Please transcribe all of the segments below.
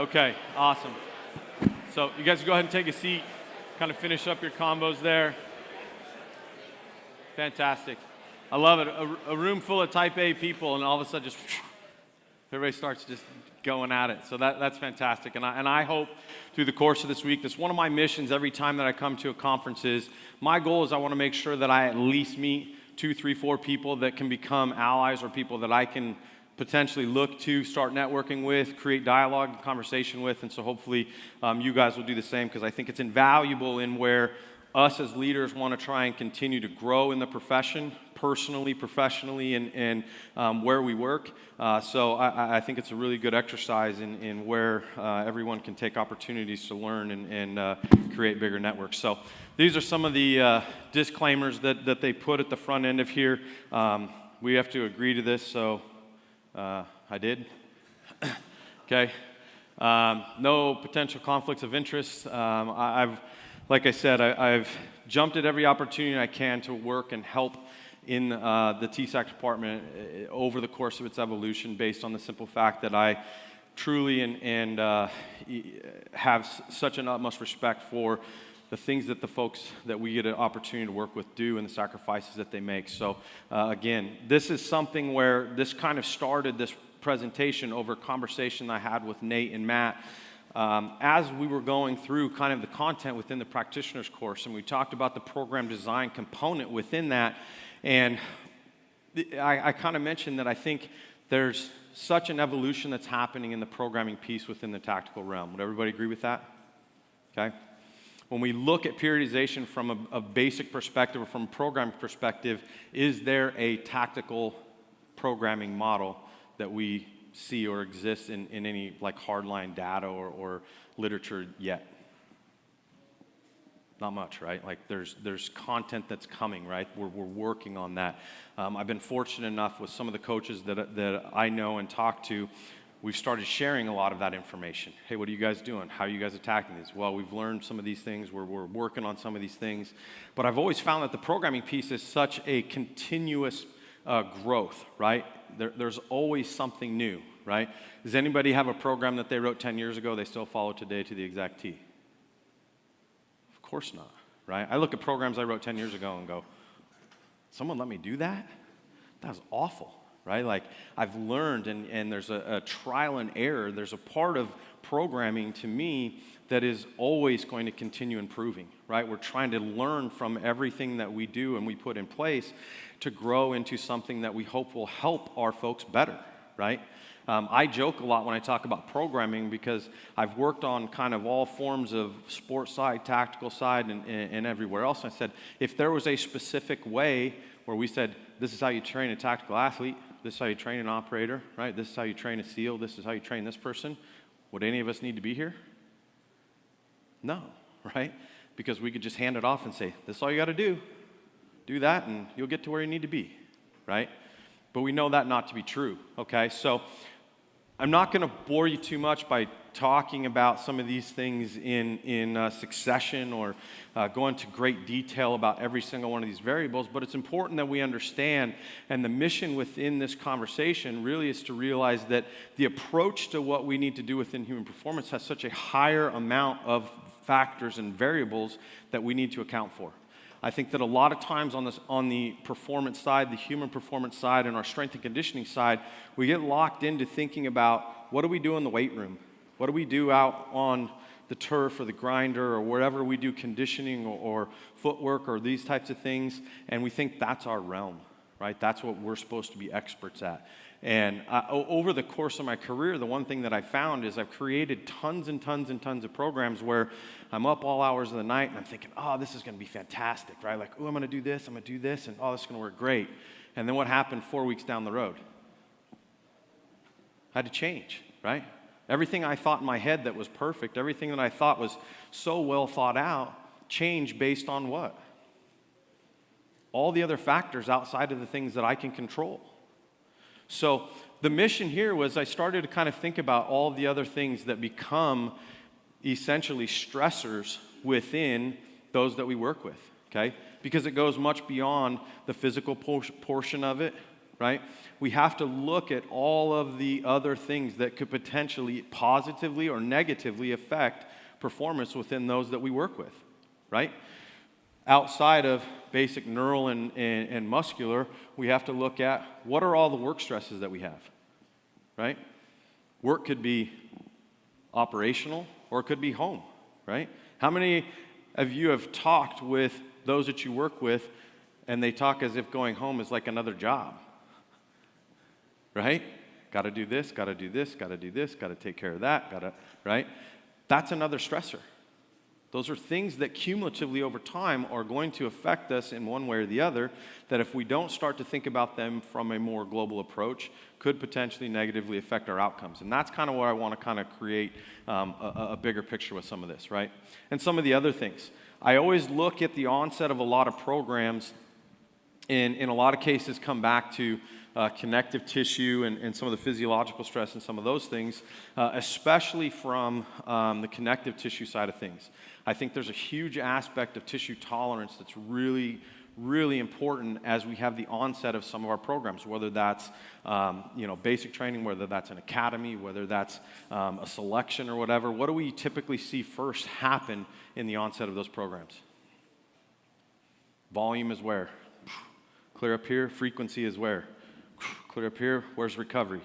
Okay, awesome. So you guys go ahead and take a seat, kind of finish up your combos there. Fantastic. I love it. A room full of type A people, and all of a sudden just everybody starts just going at it. So that's fantastic. And I hope through the course of this week, that's one of my missions every time that I come to a conference is, my goal is I want to make sure that I at least meet 2, 3, 4 people that can become allies or people that I can potentially look to start networking with, create dialogue and conversation with. And so hopefully you guys will do the same, because I think it's invaluable in where us as leaders want to try and continue to grow in the profession, personally, professionally, and where we work. So I think it's a really good exercise in where everyone can take opportunities to learn and create bigger networks. So these are some of the disclaimers that they put at the front end of here. We have to agree to this, so I did. Okay. No potential conflicts of interest. Like I said, I've jumped at every opportunity I can to work and help in the TSAC department over the course of its evolution, based on the simple fact that I truly and have such an utmost respect for the things that the folks that we get an opportunity to work with do and the sacrifices that they make. So again, this is something where this kind of started this presentation over a conversation I had with Nate and Matt as we were going through kind of the content within the practitioner's course, and we talked about the program design component within that. And I kind of mentioned that I think there's such an evolution that's happening in the programming piece within the tactical realm. Would everybody agree with that? Okay. When we look at periodization from a basic perspective or from a programming perspective, is there a tactical programming model that we see or exists in any like hardline data or literature yet? Not much, right? Like there's content that's coming, right? We're working on that. I've been fortunate enough with some of the coaches that I know and talk to. We've started sharing a lot of that information. Hey, what are you guys doing? How are you guys attacking these? Well, we've learned some of these things. We're working on some of these things. But I've always found that the programming piece is such a continuous growth, right? There's always something new, right? Does anybody have a program that they wrote 10 years ago they still follow today to the exact T? Of course not, right? I look at programs I wrote 10 years ago and go, someone let me do that? That was awful. Right? Like I've learned, and there's a trial and error. There's a part of programming to me that is always going to continue improving, right? We're trying to learn from everything that we do and we put in place to grow into something that we hope will help our folks better, right? I joke a lot when I talk about programming, because I've worked on kind of all forms of sports side, tactical side, and everywhere else. And I said, if there was a specific way where we said, this is how you train a tactical athlete, this is how you train an operator, right? This is how you train a SEAL, this is how you train this person, would any of us need to be here? No, right? Because we could just hand it off and say, this is all you got to do. Do that and you'll get to where you need to be, right? But we know that not to be true, okay? So I'm not going to bore you too much by talking about some of these things in succession or go into great detail about every single one of these variables, but it's important that we understand, and the mission within this conversation really is to realize that the approach to what we need to do within human performance has such a higher amount of factors and variables that we need to account for. I think that a lot of times on the performance side, the human performance side, and our strength and conditioning side, we get locked into thinking about what do we do in the weight room? What do we do out on the turf or the grinder or wherever we do conditioning or footwork or these types of things, and we think that's our realm, right? That's what we're supposed to be experts at. And over the course of my career, the one thing that I found is I've created tons and tons and tons of programs where I'm up all hours of the night and I'm thinking, oh, this is going to be fantastic, right? Like, oh, I'm going to do this, and oh, this is going to work great. And then what happened 4 weeks down the road? I had to change, right? Everything I thought in my head that was perfect, everything that I thought was so well thought out, changed based on what? All the other factors outside of the things that I can control. So the mission here was I started to kind of think about all the other things that become essentially stressors within those that we work with, okay? Because it goes much beyond the physical portion of it, right? We have to look at all of the other things that could potentially positively or negatively affect performance within those that we work with, right? Outside of basic neural and muscular, we have to look at what are all the work stresses that we have, right? Work could be operational or it could be home, right? How many of you have talked with those that you work with and they talk as if going home is like another job, right? Got to do this, got to do this, got to do this, got to take care of that, right? That's another stressor. Those are things that cumulatively over time are going to affect us in one way or the other, that if we don't start to think about them from a more global approach, could potentially negatively affect our outcomes. And that's kind of what I want to kind of create a bigger picture with some of this, right? And some of the other things. I always look at the onset of a lot of programs, and in a lot of cases come back to connective tissue and some of the physiological stress and some of those things, especially from the connective tissue side of things. I think there's a huge aspect of tissue tolerance that's really, really important as we have the onset of some of our programs, whether that's basic training, whether that's an academy, whether that's a selection or whatever. What do we typically see first happen in the onset of those programs? Volume is where? Clear up here. Frequency is where? Clear up here. Where's recovery?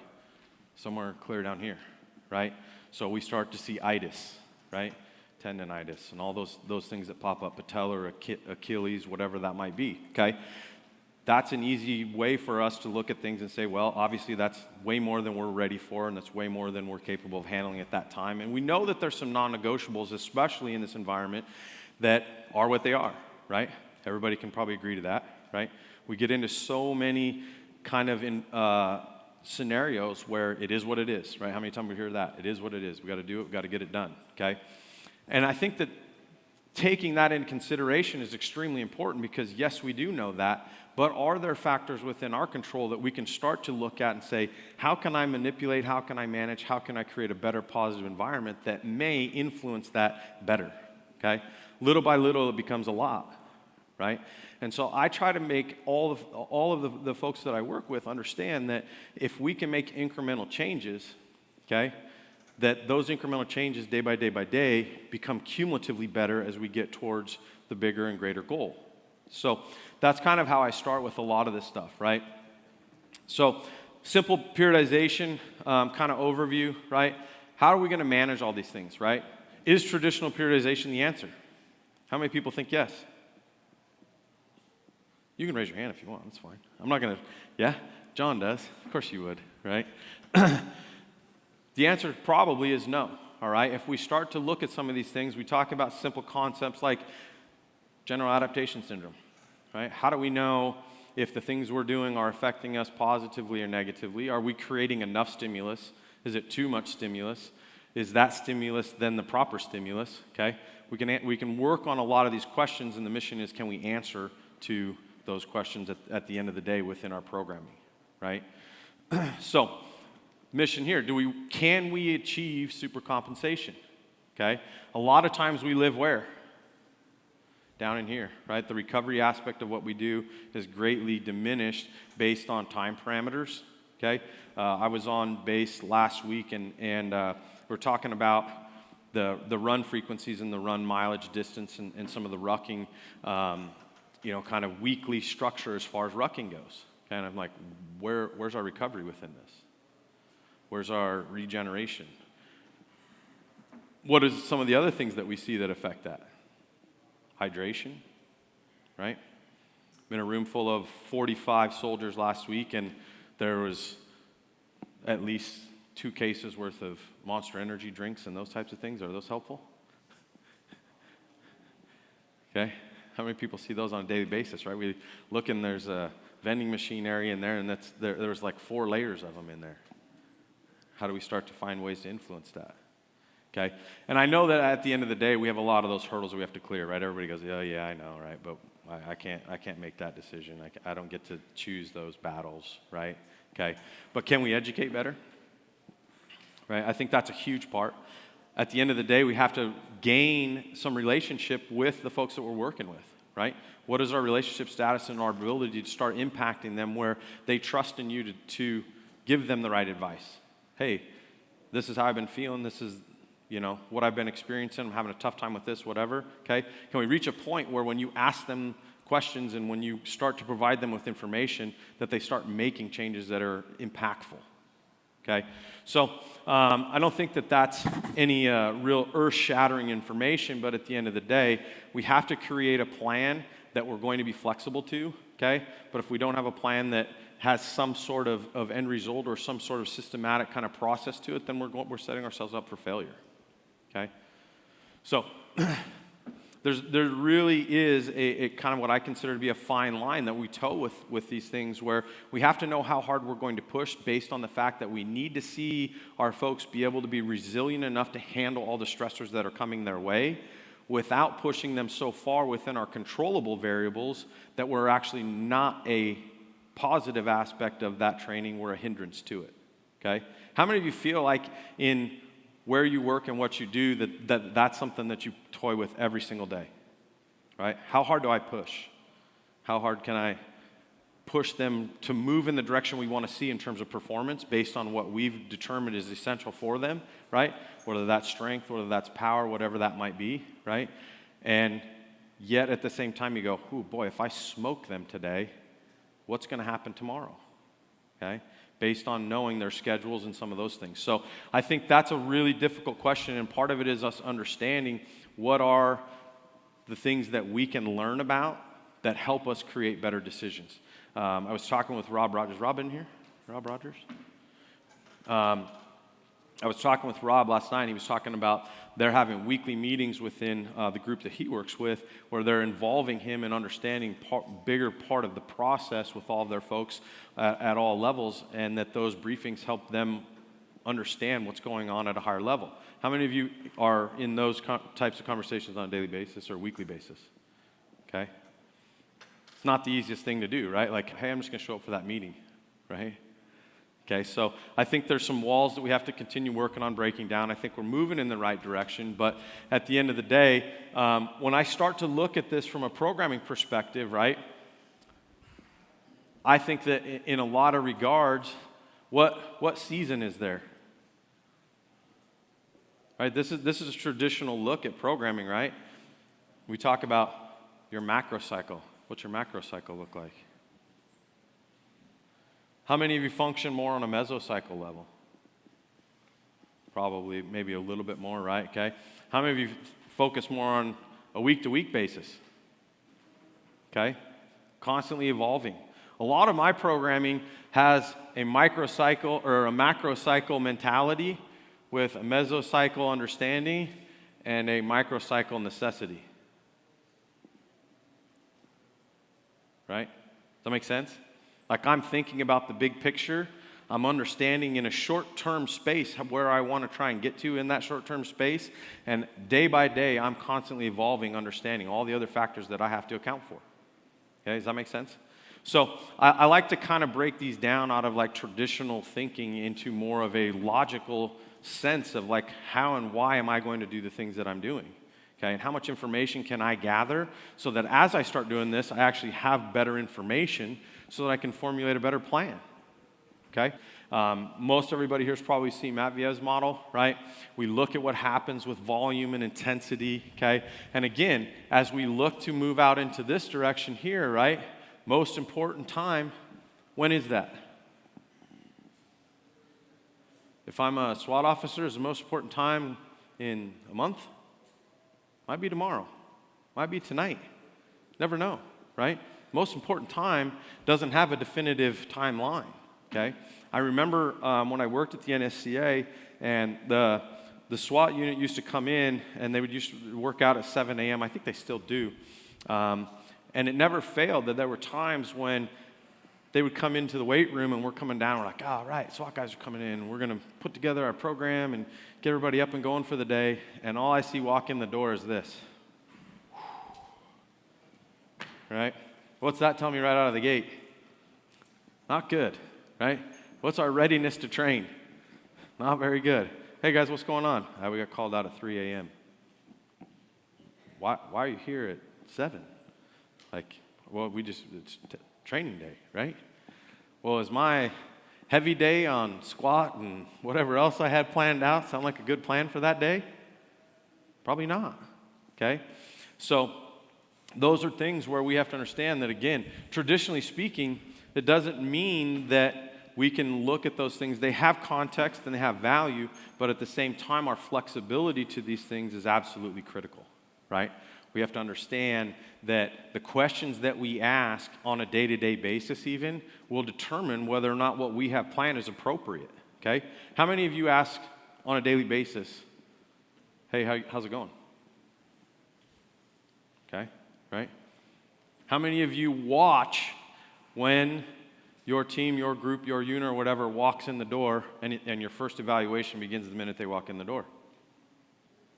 Somewhere clear down here, right? So we start to see itis, right? Tendonitis and all those things that pop up, patellar, Achilles, whatever that might be, okay? That's an easy way for us to look at things and say, well, obviously that's way more than we're ready for, and that's way more than we're capable of handling at that time. And we know that there's some non-negotiables, especially in this environment, that are what they are, right? Everybody can probably agree to that, right? We get into so many kind of scenarios where it is what it is, right? How many times we hear that? It is what it is. We got to do it. We got to get it done, okay? And I think that taking that into consideration is extremely important because, yes, we do know that, but are there factors within our control that we can start to look at and say, how can I manipulate, how can I manage, how can I create a better positive environment that may influence that better, okay? Little by little, it becomes a lot, right? And so I try to make all of the folks that I work with understand that if we can make incremental changes, okay, that those incremental changes day by day become cumulatively better as we get towards the bigger and greater goal. So that's kind of how I start with a lot of this stuff, right? So simple periodization kind of overview, right? How are we going to manage all these things, right? Is traditional periodization the answer? How many people think yes? You can raise your hand if you want, that's fine. I'm not going to, yeah? John does. Of course you would, right? The answer probably is no, all right? If we start to look at some of these things, we talk about simple concepts like general adaptation syndrome, right? How do we know if the things we're doing are affecting us positively or negatively? Are we creating enough stimulus? Is it too much stimulus? Is that stimulus then the proper stimulus, okay? We can work on a lot of these questions, and the mission is, can we answer to those questions at the end of the day within our programming, right? So, mission here, can we achieve supercompensation? Okay? A lot of times we live where? Down in here, right? The recovery aspect of what we do is greatly diminished based on time parameters, okay? I was on base last week and we're talking about the run frequencies and the run mileage distance and some of the rucking kind of weekly structure as far as rucking goes. And I'm like, where's our recovery within this? Where's our regeneration? What is some of the other things that we see that affect that? Hydration, right? I'm in a room full of 45 soldiers last week, and there was at least 2 cases worth of Monster Energy drinks and those types of things. Are those helpful? Okay. How many people see those on a daily basis, right? We look and there's a vending machine area in there, and there's like 4 layers of them in there. How do we start to find ways to influence that? Okay? And I know that at the end of the day, we have a lot of those hurdles we have to clear, right? Everybody goes, oh, yeah, I know, right? But I can't make that decision. I don't get to choose those battles, right? Okay? But can we educate better? Right? I think that's a huge part. At the end of the day, we have to gain some relationship with the folks that we're working with, right? What is our relationship status and our ability to start impacting them where they trust in you to give them the right advice? Hey, this is how I've been feeling. This is, what I've been experiencing. I'm having a tough time with this, whatever, okay? Can we reach a point where when you ask them questions and when you start to provide them with information that they start making changes that are impactful, okay? So I don't think that that's any real earth-shattering information, but at the end of the day, we have to create a plan that we're going to be flexible to, okay? But if we don't have a plan that has some sort of end result or some sort of systematic kind of process to it, then we're setting ourselves up for failure, okay? So there really is a kind of what I consider to be a fine line that we toe with these things, where we have to know how hard we're going to push based on the fact that we need to see our folks be able to be resilient enough to handle all the stressors that are coming their way without pushing them so far within our controllable variables that we're actually not a positive aspect of that training, we're a hindrance to it, okay? How many of you feel like in where you work and what you do, that's something that you toy with every single day, right? How hard do I push? How hard can I push them to move in the direction we want to see in terms of performance based on what we've determined is essential for them, right? Whether that's strength, whether that's power, whatever that might be, right? And yet at the same time you go, oh boy, if I smoke them today, what's going to happen tomorrow, okay? Based on knowing their schedules and some of those things. So I think that's a really difficult question, and part of it is us understanding what are the things that we can learn about that help us create better decisions. I was talking with Rob Rogers. Rob in here? Rob Rogers? I was talking with Rob last night, and he was talking about they're having weekly meetings within the group that he works with where they're involving him in understanding bigger part of the process with all of their folks at all levels, and that those briefings help them understand what's going on at a higher level. How many of you are in those types of conversations on a daily basis or weekly basis? Okay? It's not the easiest thing to do, right? Like, hey, I'm just going to show up for that meeting, right? Okay, so I think there's some walls that we have to continue working on breaking down. I think we're moving in the right direction, but at the end of the day, when I start to look at this from a programming perspective, right, I think that in a lot of regards, what season is there? Right, this is a traditional look at programming, right? We talk about your macrocycle. What's your macrocycle look like? How many of you function more on a mesocycle level? Probably, maybe a little bit more, right? Okay. How many of you focus more on a week-to-week basis? Okay. Constantly evolving. A lot of my programming has a microcycle or a macrocycle mentality with a mesocycle understanding and a microcycle necessity. Right? Does that make sense? Like, I'm thinking about the big picture. I'm understanding in a short-term space where I want to try and get to in that short-term space. And day by day, I'm constantly evolving, understanding all the other factors that I have to account for. Okay, does that make sense? So I like to kind of break these down out of like traditional thinking into more of a logical sense of like how and why am I going to do the things that I'm doing. Okay, and how much information can I gather so that as I start doing this, I actually have better information so that I can formulate a better plan, okay? Most everybody here has probably seen Matt Via's model, right? We look at what happens with volume and intensity, okay? And again, as we look to move out into this direction here, right? Most important time, when is that? If I'm a SWAT officer, is the most important time in a month? Might be tomorrow. Might be tonight. Never know, right? Most important time doesn't have a definitive timeline, okay? I remember when I worked at the NSCA, and the SWAT unit used to come in, and they would used to work out at 7 a.m. I think they still do. And it never failed that there were times when they would come into the weight room, and we're coming down, we're like, all right, SWAT guys are coming in, we're going to put together our program and get everybody up and going for the day, and all I see walk in the door is this. Right? What's that tell me right out of the gate? Not good, right? What's our readiness to train? Not very good. Hey guys, what's going on? We got called out at 3 a.m. Why are you here at 7? Like, well, it's training day, right? Well, is my heavy day on squat and whatever else I had planned out sound like a good plan for that day? Probably not, okay? So those are things where we have to understand that, again, traditionally speaking, it doesn't mean that we can look at those things. They have context and they have value, but at the same time, our flexibility to these things is absolutely critical, right? We have to understand that the questions that we ask on a day-to-day basis even will determine whether or not what we have planned is appropriate, okay? How many of you ask on a daily basis, hey, how's it going? Okay, right? How many of you watch when your team, your group, your unit, or whatever walks in the door and your first evaluation begins the minute they walk in the door?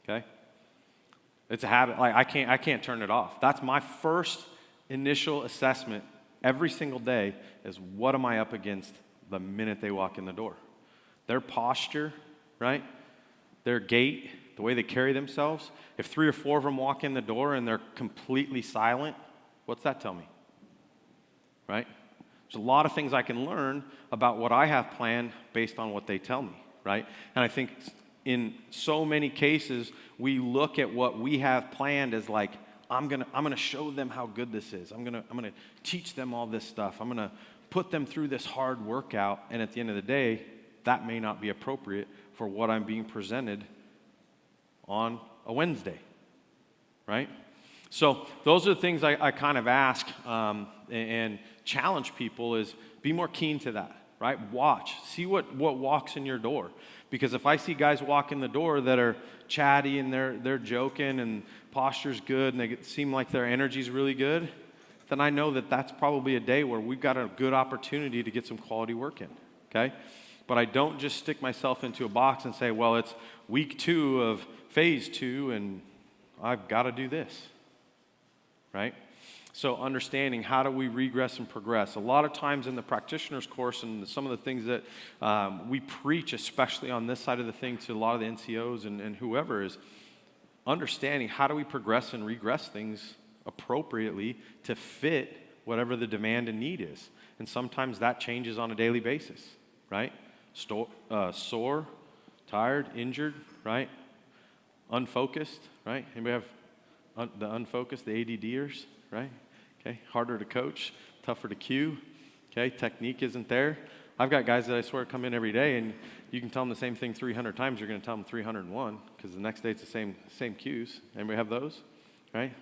Okay? It's a habit. Like I can't turn it off. That's my first initial assessment every single day is what am I up against the minute they walk in the door? Their posture, right? Their gait, the way they carry themselves. If 3 or 4 of them walk in the door and they're completely silent, what's that tell me? Right? There's a lot of things I can learn about what I have planned based on what they tell me, right? And I think in so many cases, we look at what we have planned as like, I'm gonna show them how good this is. I'm gonna teach them all this stuff. I'm gonna put them through this hard workout. And at the end of the day, that may not be appropriate for what I'm being presented on a Wednesday, right? So those are the things I kind of ask and challenge people is be more keen to that, right? Watch, see what walks in your door. Because if I see guys walk in the door that are chatty and they're joking and posture's good and they seem like their energy's really good, then I know that that's probably a day where we've got a good opportunity to get some quality work in, okay? But I don't just stick myself into a box and say, well, it's week 2 of phase 2 and I've got to do this, right? So understanding how do we regress and progress. A lot of times in the practitioner's course and some of the things that we preach, especially on this side of the thing to a lot of the NCOs and whoever, is understanding how do we progress and regress things appropriately to fit whatever the demand and need is. And sometimes that changes on a daily basis, right? Sore, tired, injured, right? Unfocused, right? Anybody have the unfocused, the ADDers, right? Okay, harder to coach, tougher to cue. Okay, technique isn't there. I've got guys that I swear come in every day, and you can tell them the same thing 300 times. You're going to tell them 301 because the next day it's the same cues. Anybody have those? Right?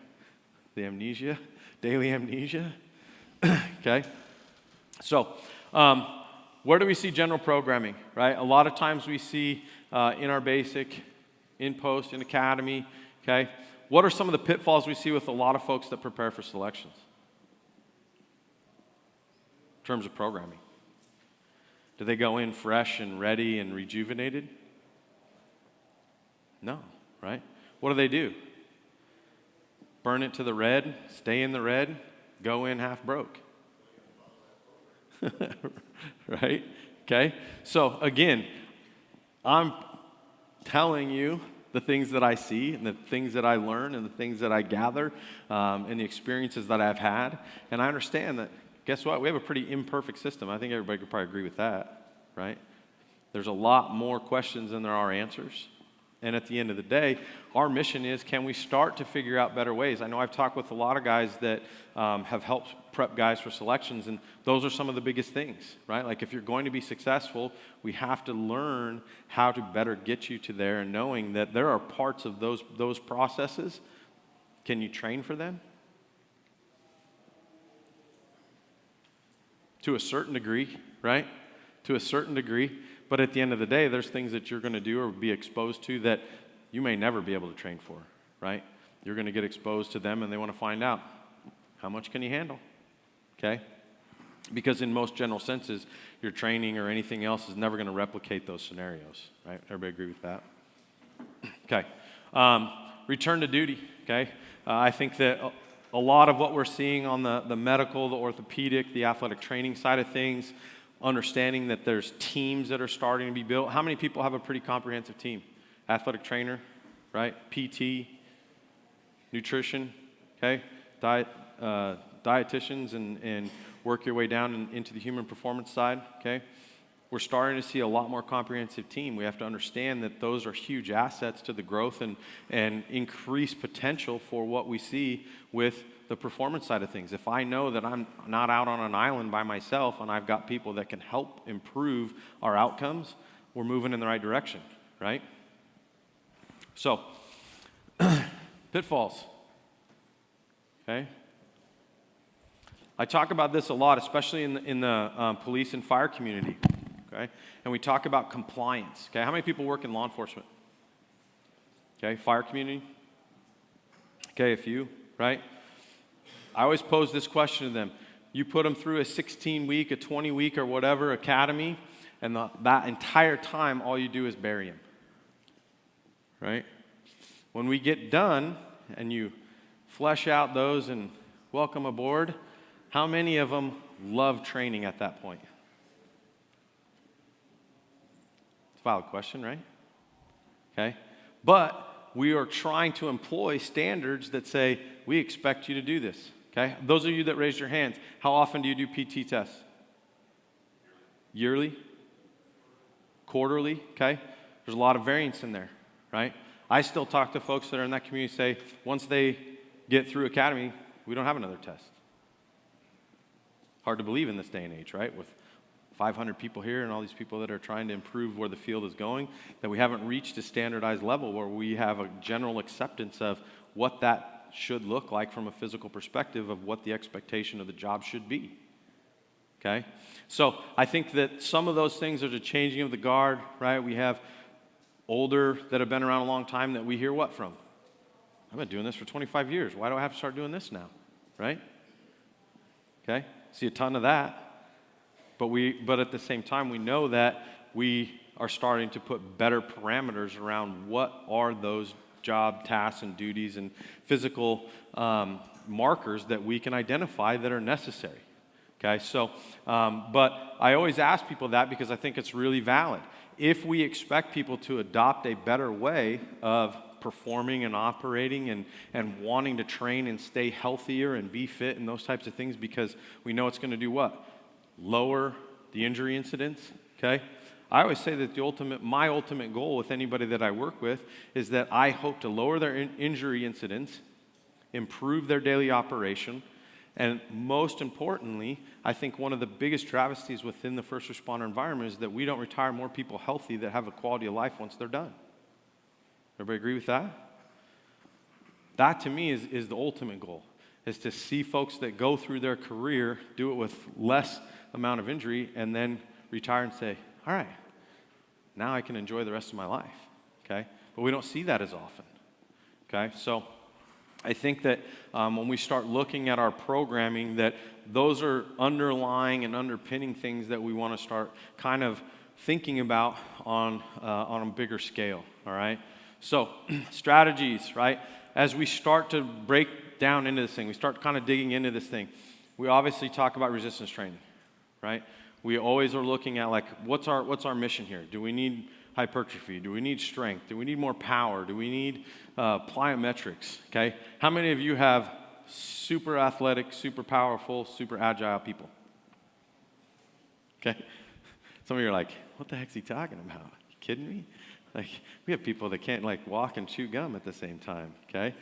The amnesia, daily amnesia. Okay. So, where do we see general programming? Right. A lot of times we see in our basic, in post, in academy. Okay. What are some of the pitfalls we see with a lot of folks that prepare for selections in terms of programming? Do they go in fresh and ready and rejuvenated? No, right? What do? Burn it to the red, stay in the red, go in half broke. Right? Okay? So again, I'm telling you the things that I see and the things that I learn and the things that I gather and the experiences that I've had. And I understand that, guess what? We have a pretty imperfect system. I think everybody could probably agree with that, right? There's a lot more questions than there are answers. And at the end of the day, our mission is, can we start to figure out better ways? I know I've talked with a lot of guys that have helped prep guys for selections, and those are some of the biggest things, right? Like if you're going to be successful, we have to learn how to better get you to there, and knowing that there are parts of those processes. Can you train for them? To a certain degree, right? To a certain degree. But at the end of the day, there's things that you're going to do or be exposed to that you may never be able to train for, right? You're going to get exposed to them and they want to find out, how much can you handle? Okay? Because in most general senses, your training or anything else is never going to replicate those scenarios, right? Everybody agree with that? Okay. Return to duty, okay? I think that a lot of what we're seeing on the medical, the orthopedic, the athletic training side of things, understanding that there's teams that are starting to be built. How many people have a pretty comprehensive team? Athletic trainer, right? PT, nutrition, okay? Diet, dietitians and work your way down into the human performance side, okay? We're starting to see a lot more comprehensive team. We have to understand that those are huge assets to the growth and increased potential for what we see with the performance side of things. If I know that I'm not out on an island by myself and I've got people that can help improve our outcomes, we're moving in the right direction, right? So, pitfalls, okay? I talk about this a lot, especially in the police and fire community. Okay? And we talk about compliance. Okay? How many people work in law enforcement? Okay, fire community? Okay, a few, right? I always pose this question to them. You put them through a 16-week, a 20-week, or whatever academy, and that entire time, all you do is bury them. Right? When we get done, and you flesh out those and welcome aboard, how many of them love training at that point? Valid question, right? Okay. But we are trying to employ standards that say, we expect you to do this. Okay. Those of you that raised your hands, how often do you do PT tests? Yearly? Quarterly? Okay. There's a lot of variance in there, right? I still talk to folks that are in that community say, once they get through academy, we don't have another test. Hard to believe in this day and age, right? With 500 people here and all these people that are trying to improve where the field is going, that we haven't reached a standardized level where we have a general acceptance of what that should look like from a physical perspective of what the expectation of the job should be. Okay? So I think that some of those things are the changing of the guard, right? We have older that have been around a long time that we hear what from? I've been doing this for 25 years. Why do I have to start doing this now? Right? Okay? See a ton of that. But at the same time, we know that we are starting to put better parameters around what are those job tasks and duties and physical markers that we can identify that are necessary. Okay, so, but I always ask people that because I think it's really valid. If we expect people to adopt a better way of performing and operating and wanting to train and stay healthier and be fit and those types of things because we know it's going to do what? Lower the injury incidence, okay? I always say that my ultimate goal with anybody that I work with is that I hope to lower their injury incidence, improve their daily operation, and most importantly, I think one of the biggest travesties within the first responder environment is that we don't retire more people healthy that have a quality of life once they're done. Everybody agree with that? That to me is the ultimate goal, is to see folks that go through their career, do it with less amount of injury, and then retire and say, all right, now I can enjoy the rest of my life, okay? But we don't see that as often, okay? So I think that when we start looking at our programming, that those are underlying and underpinning things that we want to start kind of thinking about on a bigger scale, all right? So strategies, right? As we start to break down into this thing, we start kind of digging into this thing, we obviously talk about resistance training, right? We always are looking at like, what's our mission here? Do we need hypertrophy? Do we need strength? Do we need more power? Do we need plyometrics? Okay. How many of you have super athletic, super powerful, super agile people? Okay. Some of you are like, what the heck's he talking about? You kidding me? Like, we have people that can't like walk and chew gum at the same time. Okay.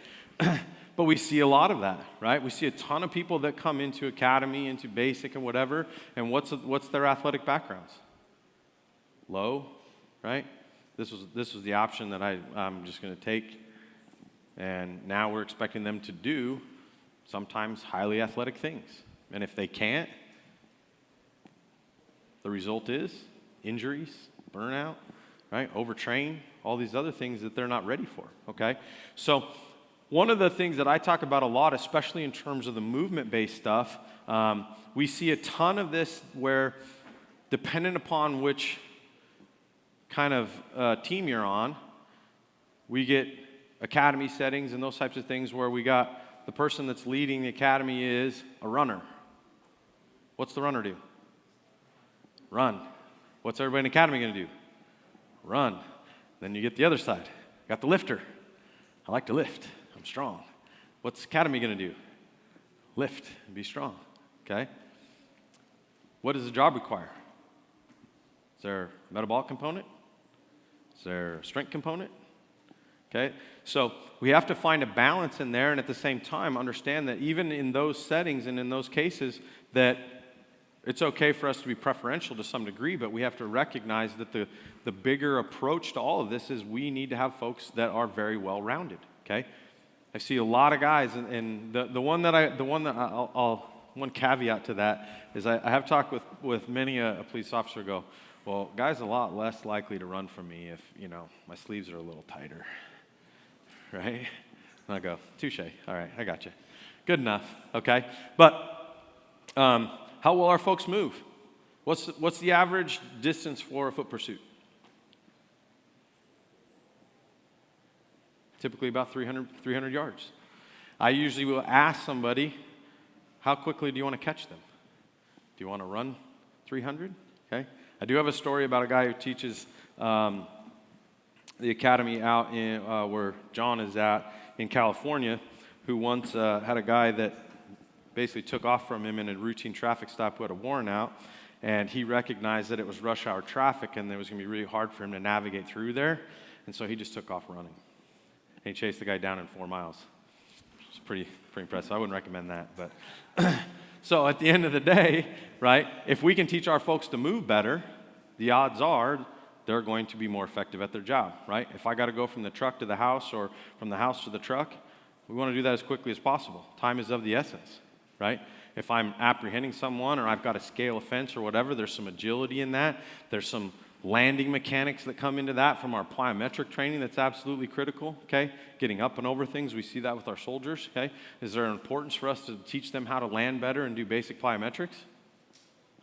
But we see a lot of that, right? We see a ton of people that come into academy, into basic and whatever, and what's their athletic backgrounds? Low, right? This was the option that I'm just going to take, and now we're expecting them to do sometimes highly athletic things. And if they can't, the result is injuries, burnout, right? Overtrain, all these other things that they're not ready for, okay? So one of the things that I talk about a lot, especially in terms of the movement-based stuff, we see a ton of this where, dependent upon which kind of team you're on, we get academy settings and those types of things where we got the person that's leading the academy is a runner. What's the runner do? Run. What's everybody in the academy going to do? Run. Then you get the other side. Got the lifter. I like to lift. I'm strong. What's academy going to do? lift and be strong, okay? What does the job require? Is there a metabolic component? Is there a strength component? Okay, so we have to find a balance in there, and at the same time understand that even in those settings and in those cases that it's okay for us to be preferential to some degree, but we have to recognize that the bigger approach to all of this is we need to have folks that are very well-rounded, okay? I see a lot of guys, and one caveat to that is I have talked with many a police officer go, well, guys are a lot less likely to run from me if, my sleeves are a little tighter. Right? And I go, touche. All right, I got you. Good enough, okay? But how will our folks move? What's the average distance for a foot pursuit? Typically about 300 yards. I usually will ask somebody, how quickly do you want to catch them? Do you want to run 300? Okay. I do have a story about a guy who teaches the academy out in where John is at in California, who once had a guy that basically took off from him in a routine traffic stop who had a warrant out, and he recognized that it was rush hour traffic and it was going to be really hard for him to navigate through there, and so he just took off running. And he chased the guy down in 4 miles. It's pretty impressive. I wouldn't recommend that, but so at the end of the day, right, if we can teach our folks to move better, the odds are they're going to be more effective at their job, right? If I got to go from the truck to the house or from the house to the truck, we want to do that as quickly as possible. Time is of the essence, right? If I'm apprehending someone or I've got to scale a fence or whatever, there's some agility in that. There's some landing mechanics that come into that from our plyometric training that's absolutely critical, okay? Getting up and over things, we see that with our soldiers, okay? Is there an importance for us to teach them how to land better and do basic plyometrics?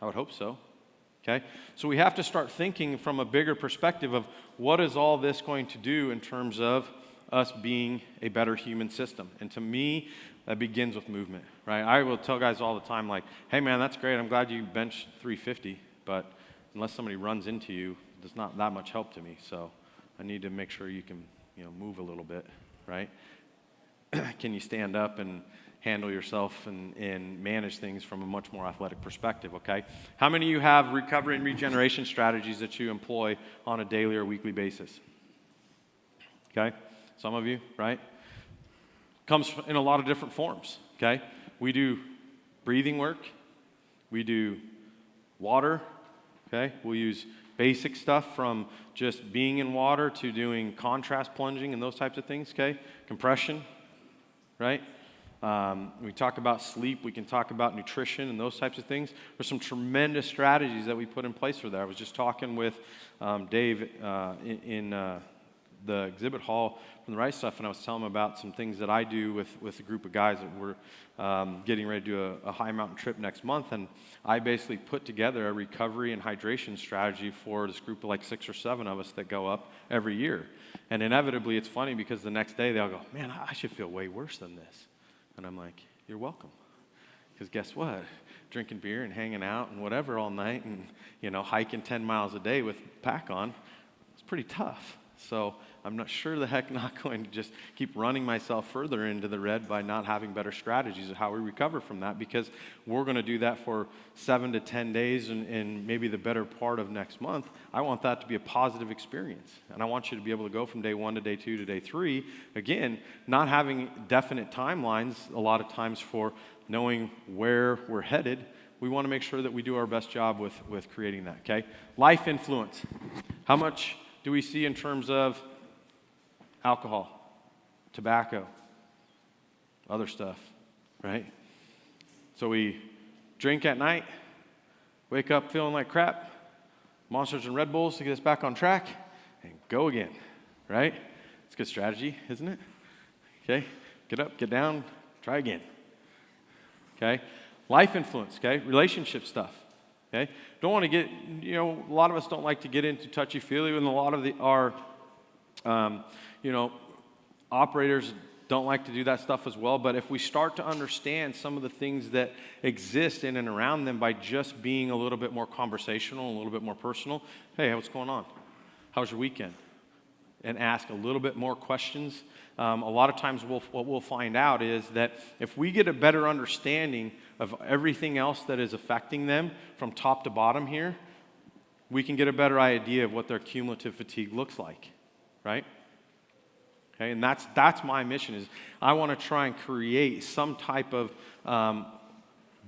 I would hope so. Okay, so we have to start thinking from a bigger perspective of what is all this going to do in terms of us being a better human system. And to me, that begins with movement, right? I will tell guys all the time, like, hey man, that's great. I'm glad you bench 350, but unless somebody runs into you, there's not that much help to me. So I need to make sure you can, move a little bit, right? Can you stand up and handle yourself and manage things from a much more athletic perspective, okay? How many of you have recovery and regeneration strategies that you employ on a daily or weekly basis? Okay? Some of you, right? Comes in a lot of different forms, okay? We do breathing work. We do water, okay? We'll use basic stuff from just being in water to doing contrast plunging and those types of things, okay? Compression, right? We talk about sleep, we can talk about nutrition and those types of things. There's some tremendous strategies that we put in place for that. I was just talking with Dave in the exhibit hall from the Right Stuff, and I was telling him about some things that I do with a group of guys that we're getting ready to do a high mountain trip next month, and I basically put together a recovery and hydration strategy for this group of like 6 or 7 of us that go up every year. And inevitably, it's funny because the next day they'll go, man, I should feel way worse than this. And I'm like, you're welcome. Because guess what? Drinking beer and hanging out and whatever all night and, hiking 10 miles a day with pack on, it's pretty tough. So I'm not sure the heck not going to just keep running myself further into the red by not having better strategies of how we recover from that, because we're going to do that for 7 to 10 days and maybe the better part of next month. I want that to be a positive experience. And I want you to be able to go from day 1 to day 2 to day 3. Again, not having definite timelines a lot of times for knowing where we're headed. We want to make sure that we do our best job with creating that, okay? Life influence. How much do we see in terms of alcohol, tobacco, other stuff, right? So we drink at night, wake up feeling like crap, Monsters and Red Bulls to get us back on track, and go again, right? It's a good strategy, isn't it? Okay, get up, get down, try again, okay? Life influence, okay? Relationship stuff. Okay? Don't want to get, a lot of us don't like to get into touchy-feely, and a lot of our, operators don't like to do that stuff as well. But if we start to understand some of the things that exist in and around them by just being a little bit more conversational, a little bit more personal, hey, what's going on? How was your weekend? and ask a little bit more questions, a lot of times what we'll find out is that if we get a better understanding of everything else that is affecting them from top to bottom here, we can get a better idea of what their cumulative fatigue looks like, right? Okay, and that's my mission, is I want to try and create some type of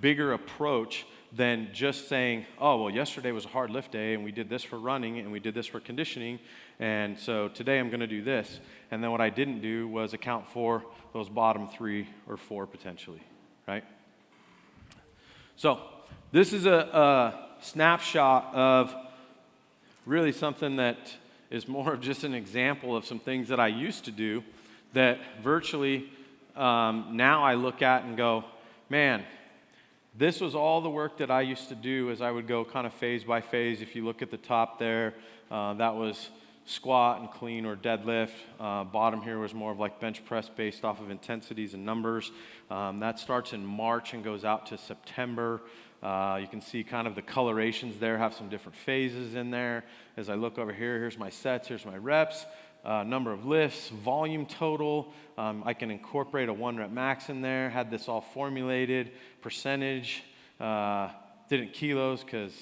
bigger approach than just saying, oh, well, yesterday was a hard lift day, and we did this for running, and we did this for conditioning, and so today I'm going to do this. And then what I didn't do was account for those bottom 3 or 4 potentially, right? So this is a snapshot of really something that is more of just an example of some things that I used to do that virtually now I look at and go, man, this was all the work that I used to do as I would go kind of phase by phase. If you look at the top there, that was squat and clean or deadlift. Bottom here was more of like bench press based off of intensities and numbers. That starts in March and goes out to September. You can see kind of the colorations there have some different phases in there. As I look over here, here's my sets, here's my reps, number of lifts, volume total. I can incorporate a 1 rep max in there, had this all formulated, percentage, did it in kilos because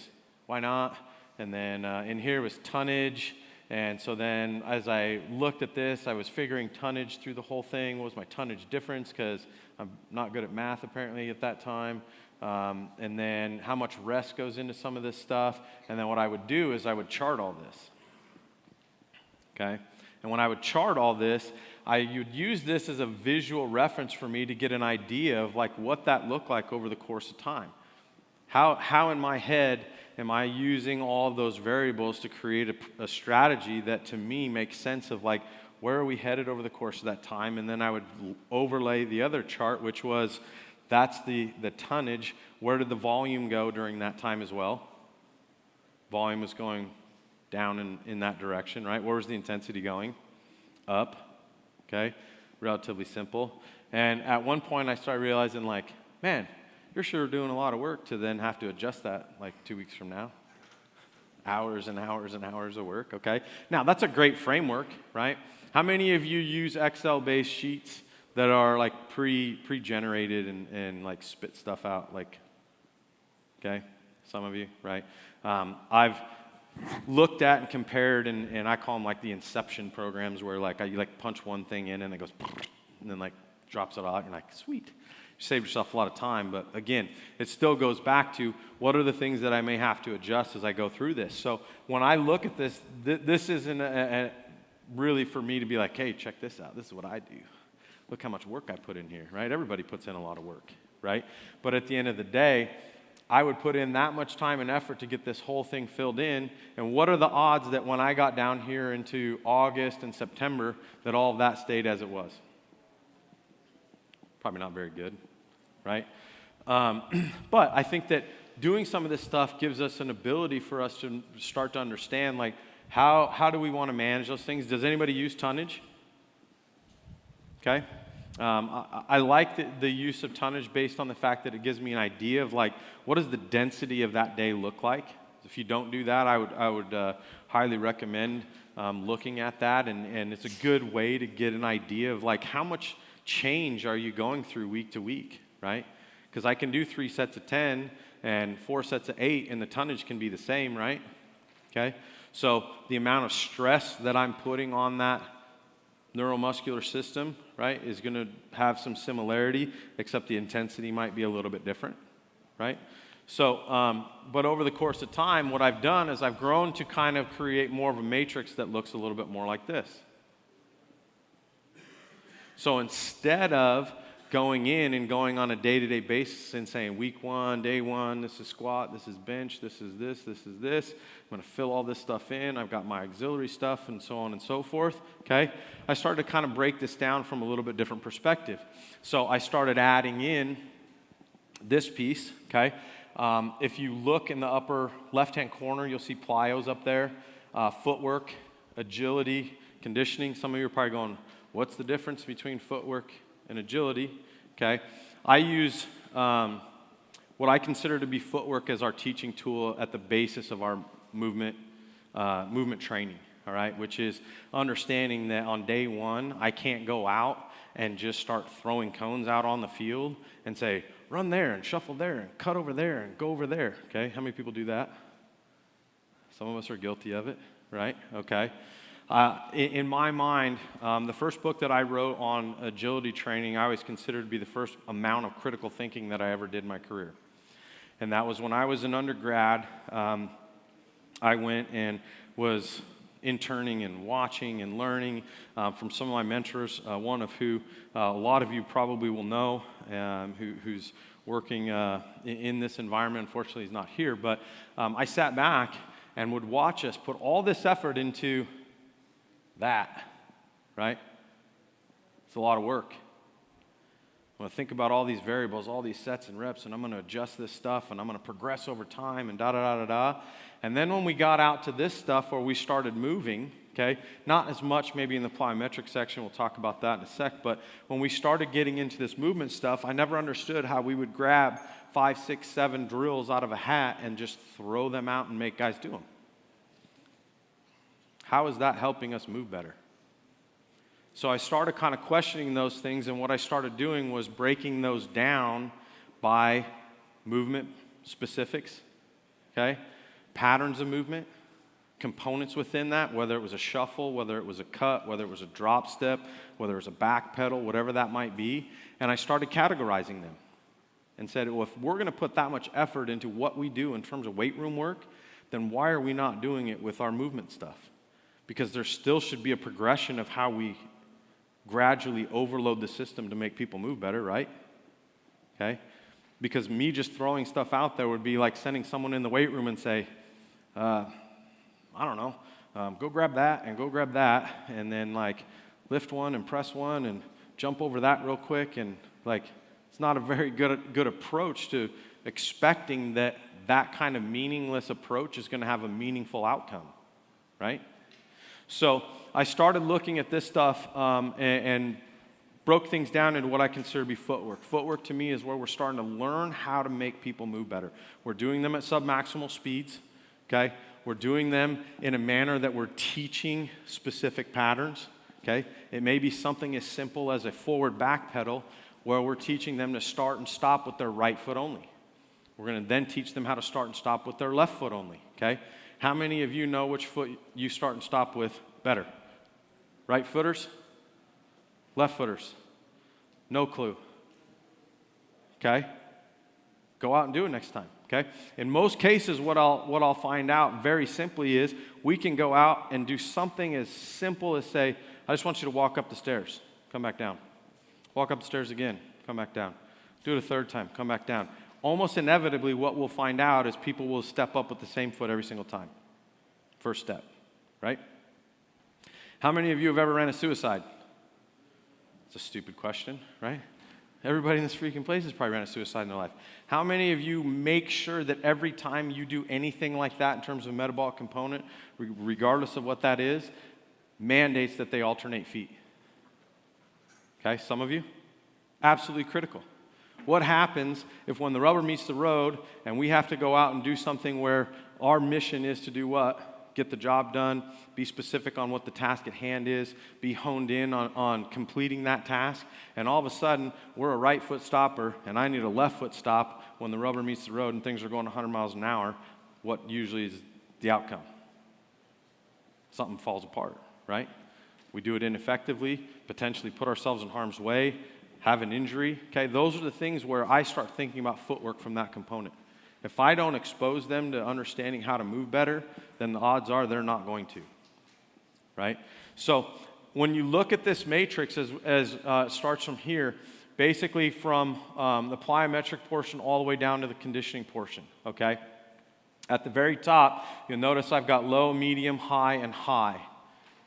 why not? And then in here was tonnage. And so then as I looked at this, I was figuring tonnage through the whole thing. What was my tonnage difference? Because I'm not good at math apparently at that time. And then how much rest goes into some of this stuff. And then what I would do is I would chart all this. Okay? And when I would chart all this, you'd use this as a visual reference for me to get an idea of like what that looked like over the course of time. How in my head am I using all of those variables to create a strategy that to me makes sense of like where are we headed over the course of that time? And then I would overlay the other chart, which was that's the tonnage. Where did the volume go during that time as well? Volume was going down in that direction, right? Where was the intensity going? Up, okay? Relatively simple. And at one point I started realizing like, man, you're sure doing a lot of work to then have to adjust that like 2 weeks from now. Hours and hours and hours of work, okay? Now, that's a great framework, right? How many of you use Excel-based sheets that are like pre-generated and like spit stuff out, like, okay? Some of you, right? I've looked at and compared, and I call them like the inception programs where like you like punch one thing in and it goes, and then like drops it out, and you're like, sweet. You save yourself a lot of time, but again, it still goes back to what are the things that I may have to adjust as I go through this. So when I look at this, this isn't really for me to be like, hey, check this out. This is what I do. Look how much work I put in here, right? Everybody puts in a lot of work, right? But at the end of the day, I would put in that much time and effort to get this whole thing filled in, and what are the odds that when I got down here into August and September that all of that stayed as it was? Probably not very good, right? But I think that doing some of this stuff gives us an ability for us to start to understand, like, how do we want to manage those things? Does anybody use tonnage? Okay. I like the use of tonnage based on the fact that it gives me an idea of like what does the density of that day look like. If you don't do that, I would highly recommend looking at that, and it's a good way to get an idea of like how much change are you going through week to week, right? Because I can do 3 sets of 10 and 4 sets of 8, and the tonnage can be the same, right? Okay, so the amount of stress that I'm putting on that neuromuscular system, right, is going to have some similarity, except the intensity might be a little bit different, right? So, but over the course of time, what I've done is I've grown to kind of create more of a matrix that looks a little bit more like this. So instead of going in and going on a day-to-day basis and saying week 1, day 1, this is squat, this is bench, this is this, this is this. I'm going to fill all this stuff in. I've got my auxiliary stuff and so on and so forth, okay? I started to kind of break this down from a little bit different perspective. So I started adding in this piece, okay? If you look in the upper left-hand corner, you'll see plyos up there, footwork, agility, conditioning. Some of you are probably going, what's the difference between footwork and agility? Okay, I use what I consider to be footwork as our teaching tool at the basis of our movement training, all right, which is understanding that on day one, I can't go out and just start throwing cones out on the field and say, run there and shuffle there and cut over there and go over there, okay? How many people do that? Some of us are guilty of it, right? Okay. In my mind, the first book that I wrote on agility training, I always considered to be the first amount of critical thinking that I ever did in my career. And that was when I was an undergrad. I went and was interning and watching and learning from some of my mentors, one of who a lot of you probably will know, who's working in this environment. Unfortunately, he's not here, but I sat back and would watch us put all this effort into that, right? It's a lot of work. I'm going to think about all these variables, all these sets and reps, and I'm going to adjust this stuff, and I'm going to progress over time, and da-da-da-da-da. And then when we got out to this stuff where we started moving, okay, not as much maybe in the plyometric section, we'll talk about that in a sec, but when we started getting into this movement stuff, I never understood how we would grab 5, 6, 7 drills out of a hat and just throw them out and make guys do them. How is that helping us move better? So I started kind of questioning those things, and what I started doing was breaking those down by movement specifics, okay? Patterns of movement, components within that, whether it was a shuffle, whether it was a cut, whether it was a drop step, whether it was a back pedal, whatever that might be, and I started categorizing them and said, well, if we're going to put that much effort into what we do in terms of weight room work, then why are we not doing it with our movement stuff? Because there still should be a progression of how we gradually overload the system to make people move better, right? Okay? Because me just throwing stuff out there would be like sending someone in the weight room and say, I don't know, go grab that and go grab that, and then like lift one and press one and jump over that real quick, and like it's not a very good approach to expecting that that kind of meaningless approach is going to have a meaningful outcome, right? So I started looking at this stuff and broke things down into what I consider to be footwork. Footwork to me is where we're starting to learn how to make people move better. We're doing them at submaximal speeds, okay? We're doing them in a manner that we're teaching specific patterns, okay? It may be something as simple as a forward back pedal where we're teaching them to start and stop with their right foot only. We're going to then teach them how to start and stop with their left foot only, okay? How many of you know which foot you start and stop with better? Right footers? Left footers? No clue. Okay? Go out and do it next time, okay? In most cases, what I'll find out very simply is we can go out and do something as simple as say, I just want you to walk up the stairs, come back down. Walk up the stairs again, come back down. Do it a third time, come back down. Almost inevitably, what we'll find out is people will step up with the same foot every single time. First step, right? How many of you have ever ran a suicide? It's a stupid question, right? Everybody in this freaking place has probably ran a suicide in their life. How many of you make sure that every time you do anything like that in terms of a metabolic component, regardless of what that is, mandates that they alternate feet? Okay, some of you? Absolutely critical. What happens if when the rubber meets the road and we have to go out and do something where our mission is to do what? Get the job done, be specific on what the task at hand is, be honed in on completing that task, and all of a sudden we're a right foot stopper and I need a left foot stop when the rubber meets the road and things are going 100 miles an hour, what usually is the outcome? Something falls apart, right? We do it ineffectively, potentially put ourselves in harm's way, have an injury, okay? Those are the things where I start thinking about footwork from that component. If I don't expose them to understanding how to move better, then the odds are they're not going to, right? So when you look at this matrix as it starts from here, basically from the plyometric portion all the way down to the conditioning portion, okay? At the very top, you'll notice I've got low, medium, high, and high,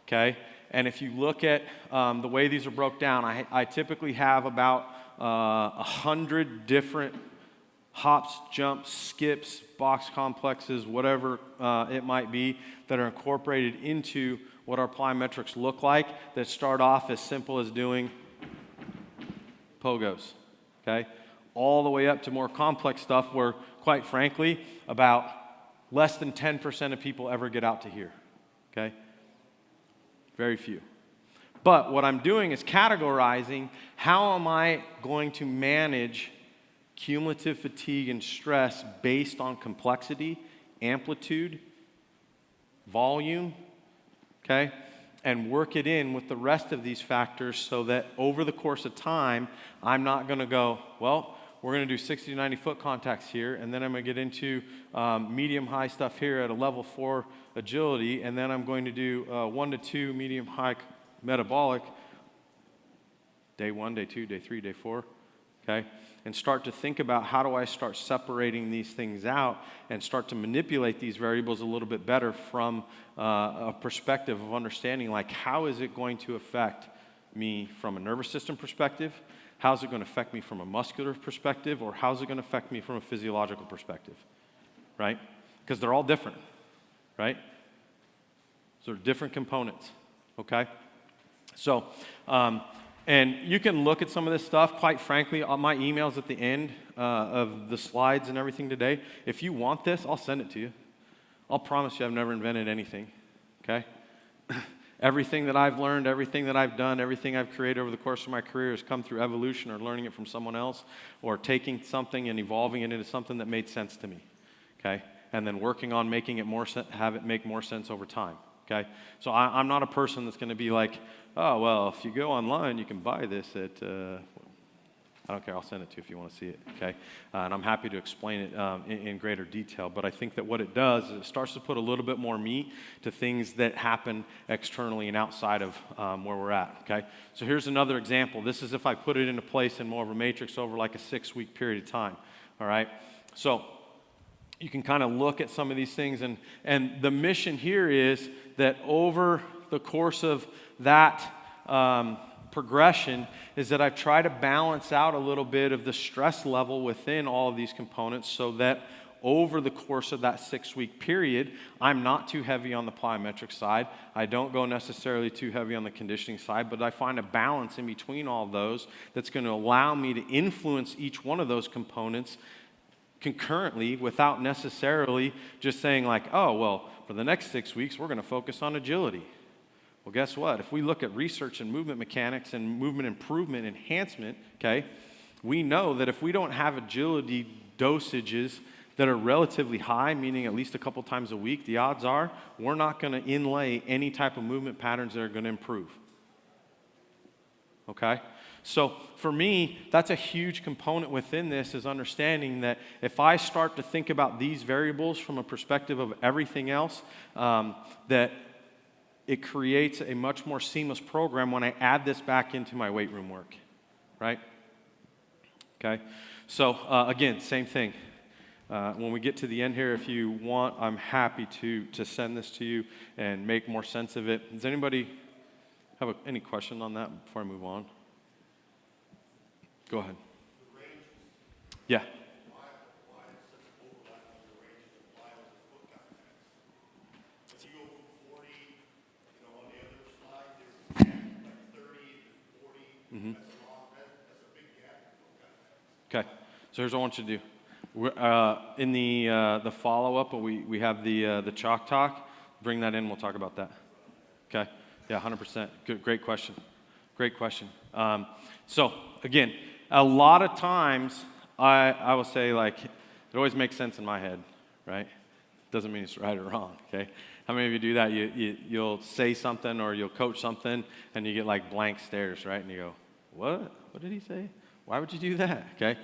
okay? And if you look at the way these are broke down, I typically have about 100 different hops, jumps, skips, box complexes, whatever it might be, that are incorporated into what our plyometrics look like, that start off as simple as doing pogos, okay? All the way up to more complex stuff where, quite frankly, about less than 10% of people ever get out to here, okay? Very few. But what I'm doing is categorizing how am I going to manage cumulative fatigue and stress based on complexity, amplitude, volume, okay? And work it in with the rest of these factors so that over the course of time, I'm not going to go, well, we're going to do 60 to 90 foot contacts here, and then I'm going to get into medium-high stuff here at a level 4 agility, and then I'm going to do 1 to 2 medium-high metabolic, day 1, day 2, day 3, day 4, okay? And start to think about how do I start separating these things out and start to manipulate these variables a little bit better from a perspective of understanding, like how is it going to affect me from a nervous system perspective? How's it going to affect me from a muscular perspective? Or how's it going to affect me from a physiological perspective, right? Because they're all different, right? So they're different components, okay? So, and you can look at some of this stuff. Quite frankly, on my emails at the end of the slides and everything today, if you want this, I'll send it to you. I'll promise you I've never invented anything, okay? Everything that I've learned, everything that I've done, everything I've created over the course of my career has come through evolution or learning it from someone else or taking something and evolving it into something that made sense to me, okay? And then working on making it have it make more sense over time, okay? So I'm not a person that's going to be like, oh, well, if you go online, you can buy this at, I don't care, I'll send it to you if you want to see it, okay? And I'm happy to explain it in greater detail, but I think that what it does is it starts to put a little bit more meat to things that happen externally and outside of where we're at, okay? So here's another example. This is if I put it into place in more of a matrix over like a 6-week period of time, all right? So you can kind of look at some of these things, and the mission here is that over the course of that progression is that I've tried to balance out a little bit of the stress level within all of these components so that over the course of that 6-week period, I'm not too heavy on the plyometric side. I don't go necessarily too heavy on the conditioning side, but I find a balance in between all of those that's going to allow me to influence each one of those components concurrently without necessarily just saying like, oh, well, for the next 6 weeks, we're going to focus on agility. Well, guess what? If we look at research and movement mechanics and movement improvement enhancement, okay, we know that if we don't have agility dosages that are relatively high, meaning at least a couple times a week, the odds are we're not going to inlay any type of movement patterns that are going to improve. Okay? So for me, that's a huge component within this is understanding that if I start to think about these variables from a perspective of everything else, that it creates a much more seamless program when I add this back into my weight room work, right? Okay, so again, same thing. When we get to the end here, if you want, I'm happy to send this to you and make more sense of it. Does anybody have any question on that before I move on? Go ahead. Yeah. Mm-hmm. Okay, so here's what I want you to do. In the follow-up, we have the chalk talk. Bring that in. We'll talk about that. Okay. Yeah, 100%. Good. Great question. Great question. So again, a lot of times I will say like it always makes sense in my head, right? Doesn't mean it's right or wrong. Okay. How many of you do that? You'll say something or you'll coach something and you get like blank stares, right? And you go, what? What did he say? Why would you do that? Okay.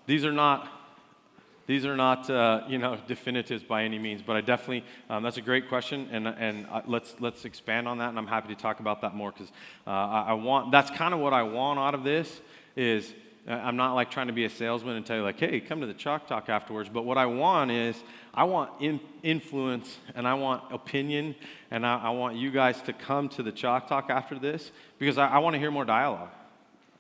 These are not definitives by any means, but I definitely that's a great question, and let's expand on that, and I'm happy to talk about that more because that's kind of what I want out of this is. I'm not like trying to be a salesman and tell you like, hey, come to the chalk talk afterwards. But what I want is I want influence and I want opinion and I want you guys to come to the chalk talk after this because I want to hear more dialogue.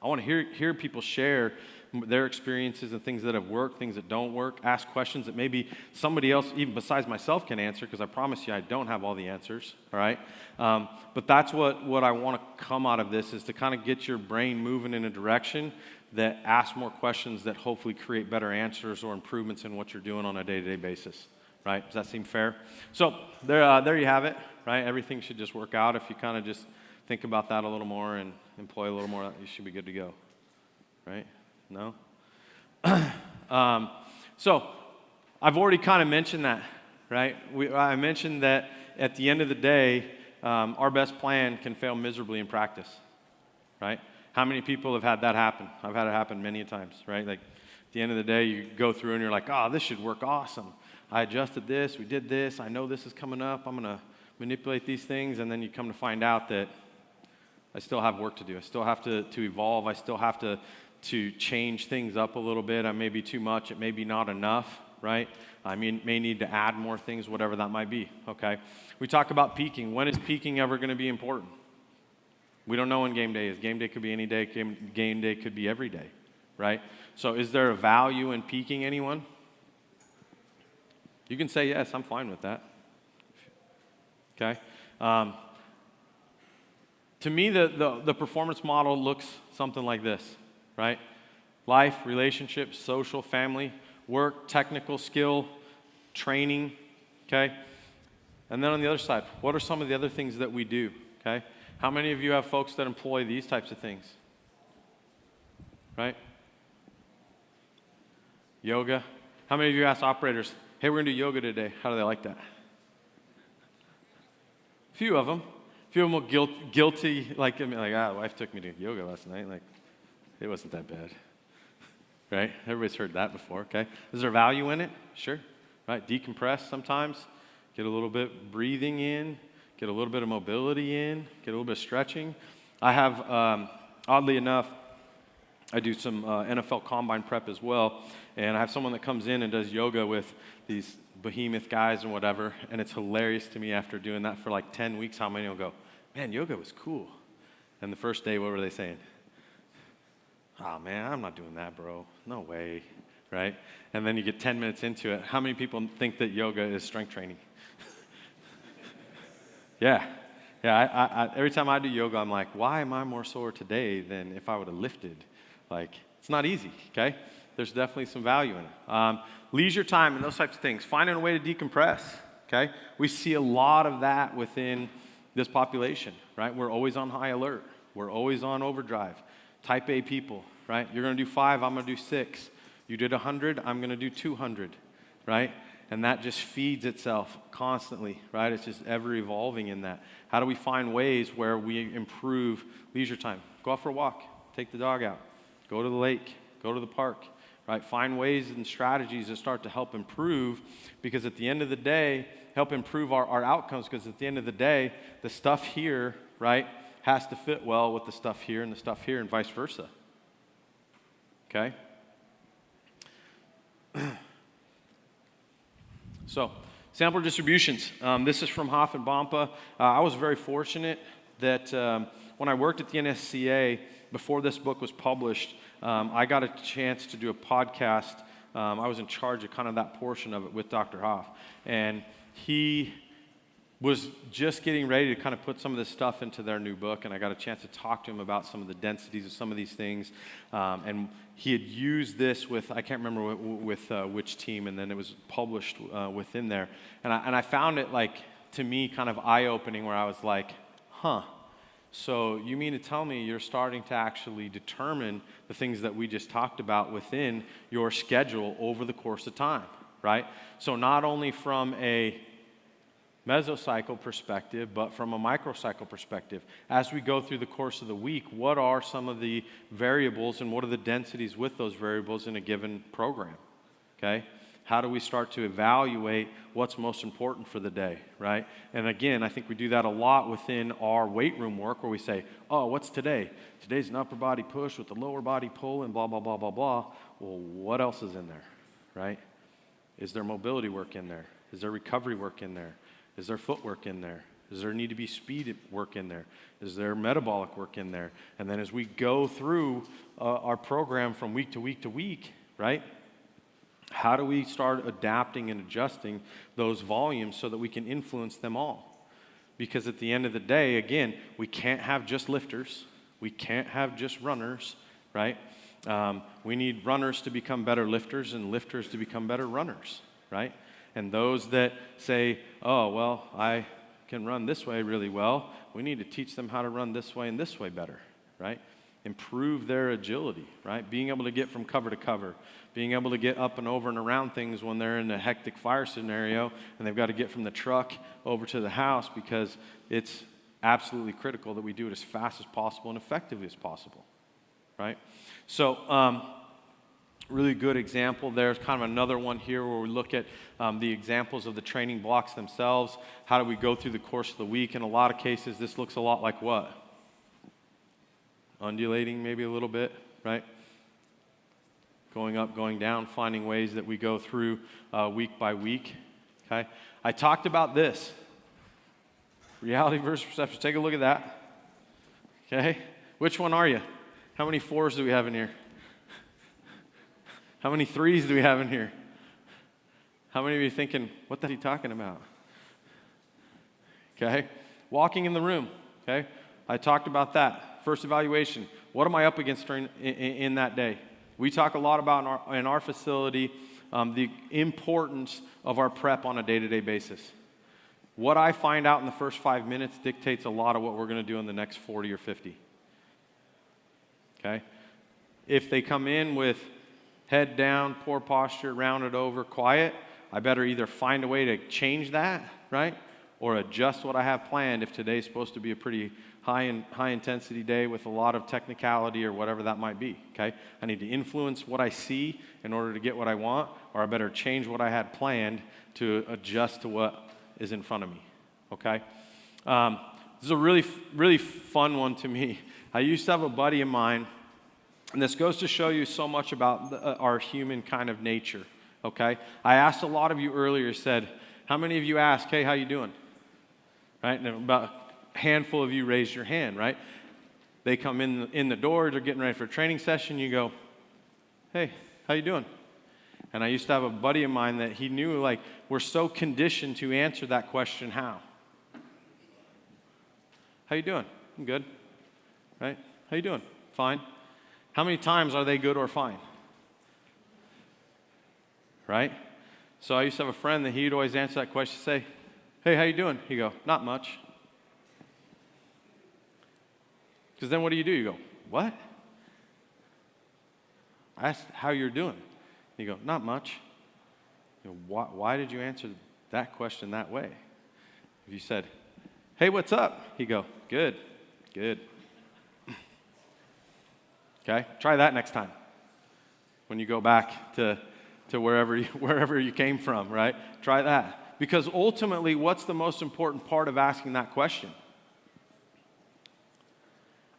I want to hear people share their experiences and things that have worked, things that don't work, ask questions that maybe somebody else, even besides myself, can answer because I promise you I don't have all the answers, all right? But that's what I want to come out of this is to kind of get your brain moving in a direction that asks more questions that hopefully create better answers or improvements in what you're doing on a day-to-day basis, right? Does that seem fair? So there you have it, right? Everything should just work out. If you kind of just think about that a little more and employ a little more, you should be good to go, right? No? So I've already kind of mentioned that, right? I mentioned that at the end of the day, our best plan can fail miserably in practice, right? How many people have had that happen? I've had it happen many times, right? Like at the end of the day, you go through and you're like, oh, this should work awesome. I adjusted this, we did this, I know this is coming up, I'm going to manipulate these things, and then you come to find out that I still have work to do. I still have to evolve. I still have to change things up a little bit. I may be too much. It may be not enough, right? I may need to add more things, whatever that might be, okay? We talk about peaking. When is peaking ever going to be important? We don't know when game day is. Game day could be any day. Game day could be every day, right? So is there a value in peaking, anyone? You can say yes. I'm fine with that, okay? To me, the performance model looks something like this, right? Life, relationships, social, family, work, technical skill, training, okay? And then on the other side, what are some of the other things that we do, okay? How many of you have folks that employ these types of things, right? Yoga. How many of you ask operators, hey, we're going to do yoga today. How do they like that? A few of them. A few of them will guilty, like wife took me to yoga last night. Like, it wasn't that bad, right? Everybody's heard that before, okay? Is there value in it? Sure, right? Decompress sometimes, get a little bit breathing in, get a little bit of mobility in, get a little bit of stretching. I have, oddly enough, I do some NFL combine prep as well, and I have someone that comes in and does yoga with these behemoth guys and whatever, and it's hilarious to me after doing that for like 10 weeks how many will go, man, yoga was cool. And the first day, what were they saying? Oh, man, I'm not doing that, bro. No way, right? And then you get 10 minutes into it. How many people think that yoga is strength training? Yeah. I every time I do yoga, I'm like, why am I more sore today than if I would have lifted? Like, it's not easy, okay? There's definitely some value in it. Leisure time and those types of things. Finding a way to decompress, okay? We see a lot of that within this population, right? We're always on high alert. We're always on overdrive. Type A people, right? You're going to do 5, I'm going to do 6. You did 100, I'm going to do 200, right? And that just feeds itself constantly, right? It's just ever evolving in that. How do we find ways where we improve leisure time? Go out for a walk, take the dog out, go to the lake, go to the park, right? Find ways and strategies that start to help improve, because at the end of the day, help improve our outcomes, because at the end of the day, the stuff here, right, has to fit well with the stuff here and the stuff here and vice versa, okay? So, sample distributions. This is from Hoff and Bompa. I was very fortunate that when I worked at the NSCA, before this book was published, I got a chance to do a podcast. I was in charge of kind of that portion of it with Dr. Hoff. And he was just getting ready to kind of put some of this stuff into their new book, and I got a chance to talk to him about some of the densities of some of these things. And he had used this with, I can't remember with which team, and then it was published within there. And I found it, like, to me, kind of eye-opening, where I was like, huh, so you mean to tell me you're starting to actually determine the things that we just talked about within your schedule over the course of time, right? So not only from a mesocycle perspective, but from a microcycle perspective. As we go through the course of the week, what are some of the variables and what are the densities with those variables in a given program, okay? How do we start to evaluate what's most important for the day, right? And again, I think we do that a lot within our weight room work, where we say, oh, what's today? Today's an upper body push with a lower body pull and blah, blah, blah, blah, blah. Well, what else is in there, right? Is there mobility work in there? Is there recovery work in there? Is there footwork in there? Does there need to be speed work in there? Is there metabolic work in there? And then as we go through our program from week to week to week, right? How do we start adapting and adjusting those volumes so that we can influence them all? Because at the end of the day, again, we can't have just lifters. We can't have just runners, right? We need runners to become better lifters and lifters to become better runners, right? And those that say, oh, well, I can run this way really well, we need to teach them how to run this way and this way better, right? Improve their agility, right? Being able to get from cover to cover, being able to get up and over and around things when they're in a hectic fire scenario and they've got to get from the truck over to the house, because it's absolutely critical that we do it as fast as possible and effectively as possible, right? So really good example. There's kind of another one here where we look at the examples of the training blocks themselves. How do we go through the course of the week? In a lot of cases, this looks a lot like what? Undulating maybe a little bit, right? Going up, going down, finding ways that we go through week by week, okay? I talked about this. Reality versus perception. Take a look at that, okay? Which one are you? How many 4s do we have in here? How many 3s do we have in here? How many of you thinking, what the heck are you talking about? Okay? Walking in the room, okay? I talked about that. First evaluation. What am I up against in that day? We talk a lot about in our facility the importance of our prep on a day-to-day basis. What I find out in the first 5 minutes dictates a lot of what we're going to do in the next 40 or 50. Okay? If they come in with head down, poor posture, rounded over, quiet, I better either find a way to change that, right? Or adjust what I have planned if today's supposed to be a pretty high intensity day with a lot of technicality or whatever that might be, okay? I need to influence what I see in order to get what I want, or I better change what I had planned to adjust to what is in front of me, okay? This is a really fun one to me. I used to have a buddy of mine, and this goes to show you so much about our human kind of nature, okay? I asked a lot of you earlier, said, how many of you asked, hey, how you doing? Right? And about a handful of you raised your hand, right? They come in the door, they're getting ready for a training session, you go, hey, how you doing? And I used to have a buddy of mine that he knew, like, we're so conditioned to answer that question, how? How you doing? I'm good. Right? How you doing? Fine. How many times are they good or fine? Right? So I used to have a friend that he'd always answer that question, say, hey, how you doing? He'd go, not much. Because then what do? You go, what? I asked how you're doing. You go, not much. You know, why did you answer that question that way? If you said, hey, what's up? He'd go, good. Okay, try that next time when you go back to wherever you came from, right? Try that. Because ultimately, what's the most important part of asking that question?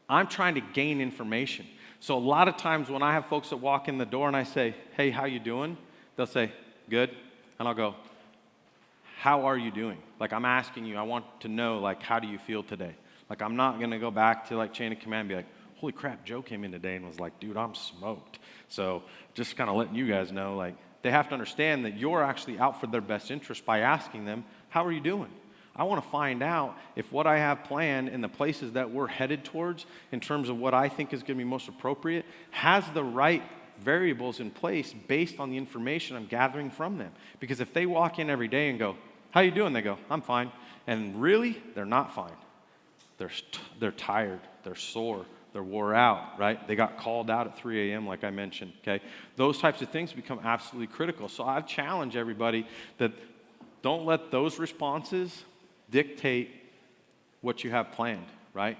I'm trying to gain information. So a lot of times when I have folks that walk in the door and I say, hey, how you doing? They'll say, good. And I'll go, how are you doing? Like, I'm asking you, I want to know, like, how do you feel today? Like, I'm not going to go back to, like, chain of command and be like, holy crap, Joe came in today and was like, dude, I'm smoked. So just kind of letting you guys know, like, they have to understand that you're actually out for their best interest by asking them, how are you doing? I want to find out if what I have planned in the places that we're headed towards in terms of what I think is going to be most appropriate has the right variables in place based on the information I'm gathering from them. Because if they walk in every day and go, how you doing? They go, I'm fine. And really, they're not fine. They're tired. They're sore. They're wore out, right? They got called out at 3 a.m. like I mentioned, okay? Those types of things become absolutely critical. So I've challenged everybody that don't let those responses dictate what you have planned, right?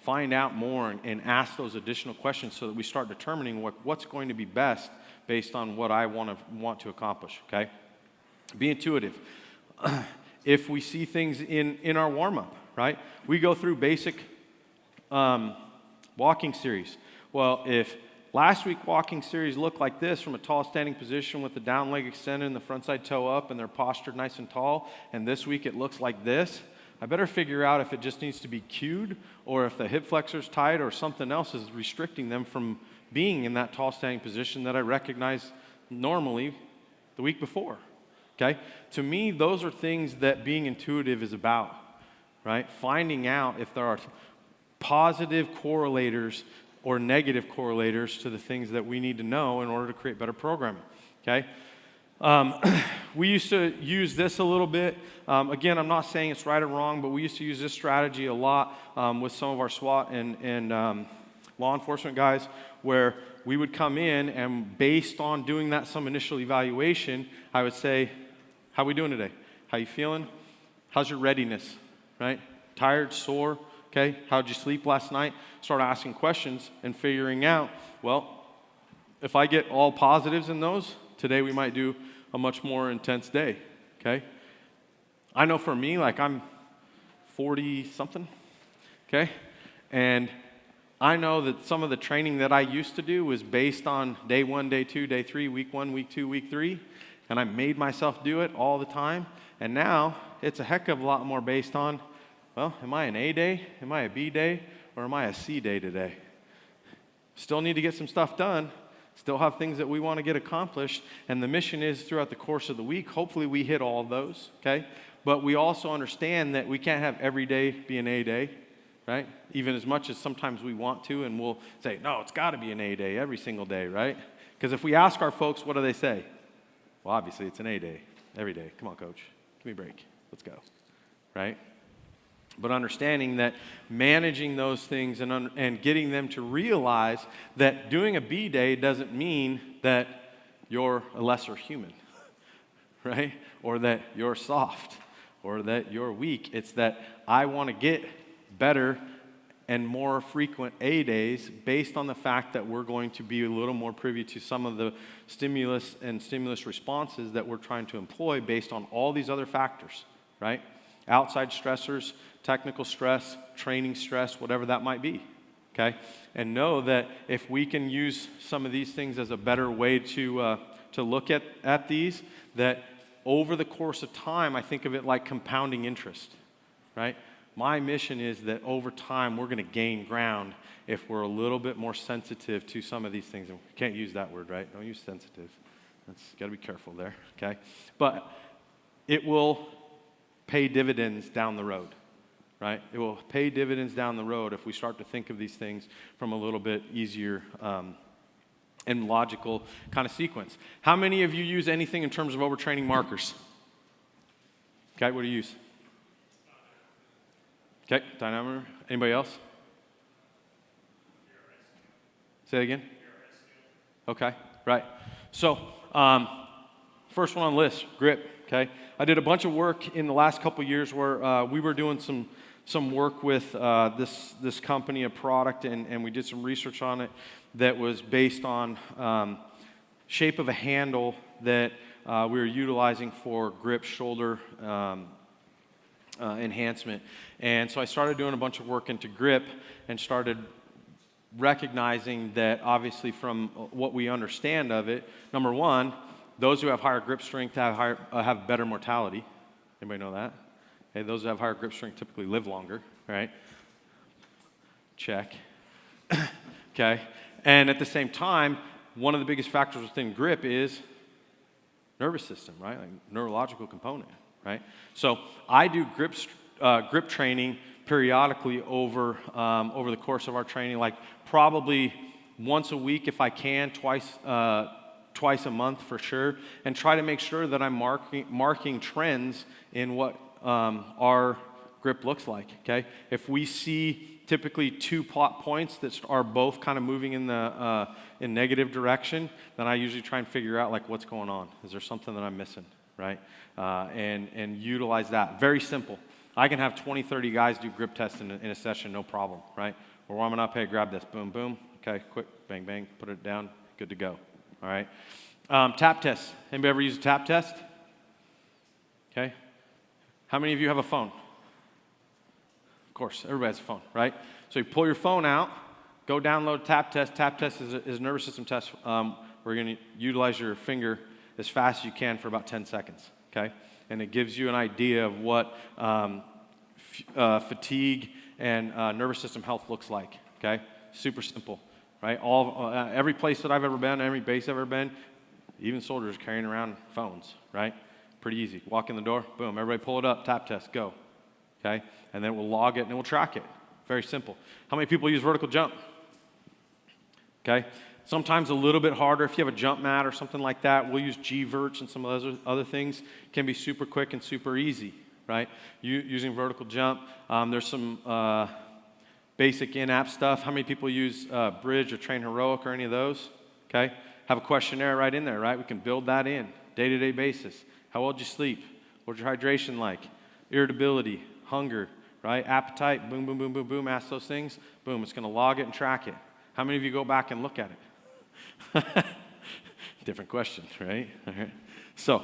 Find out more and ask those additional questions so that we start determining what's going to be best based on what I want to accomplish, okay? Be intuitive. If we see things in our warm-up, right? We go through basic walking series. Well, if last week walking series looked like this from a tall standing position with the down leg extended and the front side toe up and they're postured nice and tall, and this week it looks like this, I better figure out if it just needs to be cued or if the hip flexor's tight or something else is restricting them from being in that tall standing position that I recognized normally the week before, okay? To me, those are things that being intuitive is about, right? Finding out if there are positive correlators or negative correlators to the things that we need to know in order to create better programming, okay? We used to use this a little bit. Again, I'm not saying it's right or wrong, but we used to use this strategy a lot with some of our SWAT and law enforcement guys, where we would come in and based on doing some initial evaluation, I would say, how we doing today? How you feeling? How's your readiness, right? Tired, sore, okay? How'd you sleep last night? Start asking questions and figuring out, well, if I get all positives in those, today we might do a much more intense day, okay? I know for me, like I'm 40-something, okay? And I know that some of the training that I used to do was based on day 1, day 2, day 3, week 1, week 2, week 3, and I made myself do it all the time. And now it's a heck of a lot more based on, well, am I an A day, am I a B day, or am I a C day today? Still need to get some stuff done, still have things that we want to get accomplished, and the mission is throughout the course of the week, hopefully we hit all of those, okay? But we also understand that we can't have every day be an A day, right? Even as much as sometimes we want to, and we'll say, no, it's got to be an A day every single day, right? Because if we ask our folks, what do they say? Well, obviously, it's an A day every day. Come on, coach. Give me a break. Let's go, right? But understanding that managing those things and getting them to realize that doing a B day doesn't mean that you're a lesser human, right? Or that you're soft, or that you're weak. It's that I want to get better and more frequent A days based on the fact that we're going to be a little more privy to some of the stimulus and stimulus responses that we're trying to employ based on all these other factors, right? Outside stressors, technical stress, training stress, whatever that might be, okay? And know that if we can use some of these things as a better way to look at these, that over the course of time, I think of it like compounding interest, right? My mission is that over time, we're going to gain ground if we're a little bit more sensitive to some of these things. And we can't use that word, right? Don't use sensitive. That's got to be careful there, okay? But it will pay dividends down the road, right? It will pay dividends down the road if we start to think of these things from a little bit easier and logical kind of sequence. How many of you use anything in terms of overtraining markers? Okay, what do you use? Okay, dynamometer. Anybody else? Say it again. Okay, right. So, first one on the list, grip, okay? I did a bunch of work in the last couple years where we were doing some work with this company, a product, and we did some research on it that was based on shape of a handle that we were utilizing for grip, shoulder enhancement. And so I started doing a bunch of work into grip and started recognizing that obviously from what we understand of it, number one, those who have higher grip strength have better mortality. Anybody know that? Okay, those who have higher grip strength typically live longer, right? Check. Okay. And at the same time, one of the biggest factors within grip is nervous system, right? Like neurological component, right? So I do grip training periodically over the course of our training, like probably once a week if I can, twice a month for sure, and try to make sure that I'm marking trends in what our grip looks like, okay? If we see typically 2 plot points that are both kind of moving in the in negative direction, then I usually try and figure out like what's going on. Is there something that I'm missing, right? And utilize that. Very simple. I can have 20, 30 guys do grip tests in a session, no problem, right? We're warming up, hey, grab this, boom, boom, okay, quick, bang, bang, put it down, good to go, all right? Tap test. Anybody ever use a tap test? Okay. How many of you have a phone? Of course, everybody has a phone, right? So you pull your phone out, go download tap test. Tap test is a nervous system test. We're going to utilize your finger as fast as you can for about 10 seconds, okay? And it gives you an idea of what fatigue and nervous system health looks like, okay? Super simple, right? Every place that I've ever been, every base I've ever been, even soldiers carrying around phones, right? Pretty easy. Walk in the door, boom, everybody pull it up, tap test, go, okay? And then we'll log it and we'll track it. Very simple. How many people use vertical jump? Okay? Sometimes a little bit harder if you have a jump mat or something like that. We'll use G-verts and some of those other things. It can be super quick and super easy, right? Using vertical jump. There's some basic in-app stuff. How many people use Bridge or Train Heroic or any of those? Okay. Have a questionnaire right in there, right? We can build that in day-to-day basis. How well did you sleep? What's your hydration like? Irritability, hunger, right? Appetite, boom, boom, boom, boom, boom. Ask those things. Boom, it's going to log it and track it. How many of you go back and look at it? Different question, right? All right. So,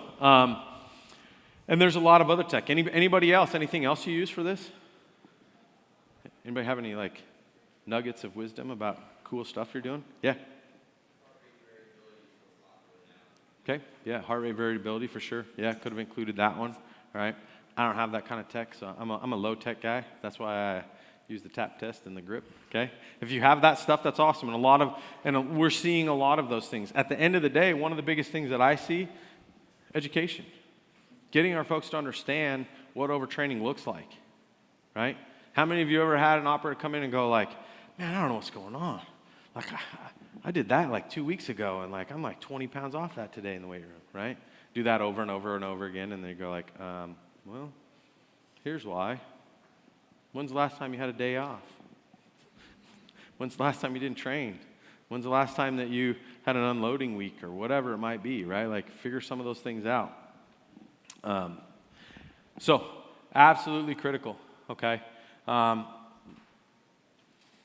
and there's a lot of other tech. Anybody else? Anything else you use for this? Anybody have any like nuggets of wisdom about cool stuff you're doing? Yeah. Okay. Yeah, heart rate variability for sure. Yeah, could have included that one. All right. I don't have that kind of tech, so I'm a low tech guy. That's why I use the tap test and the grip. Okay. If you have that stuff, that's awesome. And we're seeing a lot of those things. At the end of the day, one of the biggest things that I see, education. Getting our folks to understand what overtraining looks like. Right? How many of you ever had an operator come in and go like, man, I don't know what's going on. Like, I did that like 2 weeks ago, and like I'm like 20 pounds off that today in the weight room, right? Do that over and over and over again, and they go like, well, here's why. When's the last time you had a day off? When's the last time you didn't train? When's the last time that you had an unloading week or whatever it might be, right? Like figure some of those things out. So absolutely critical, okay?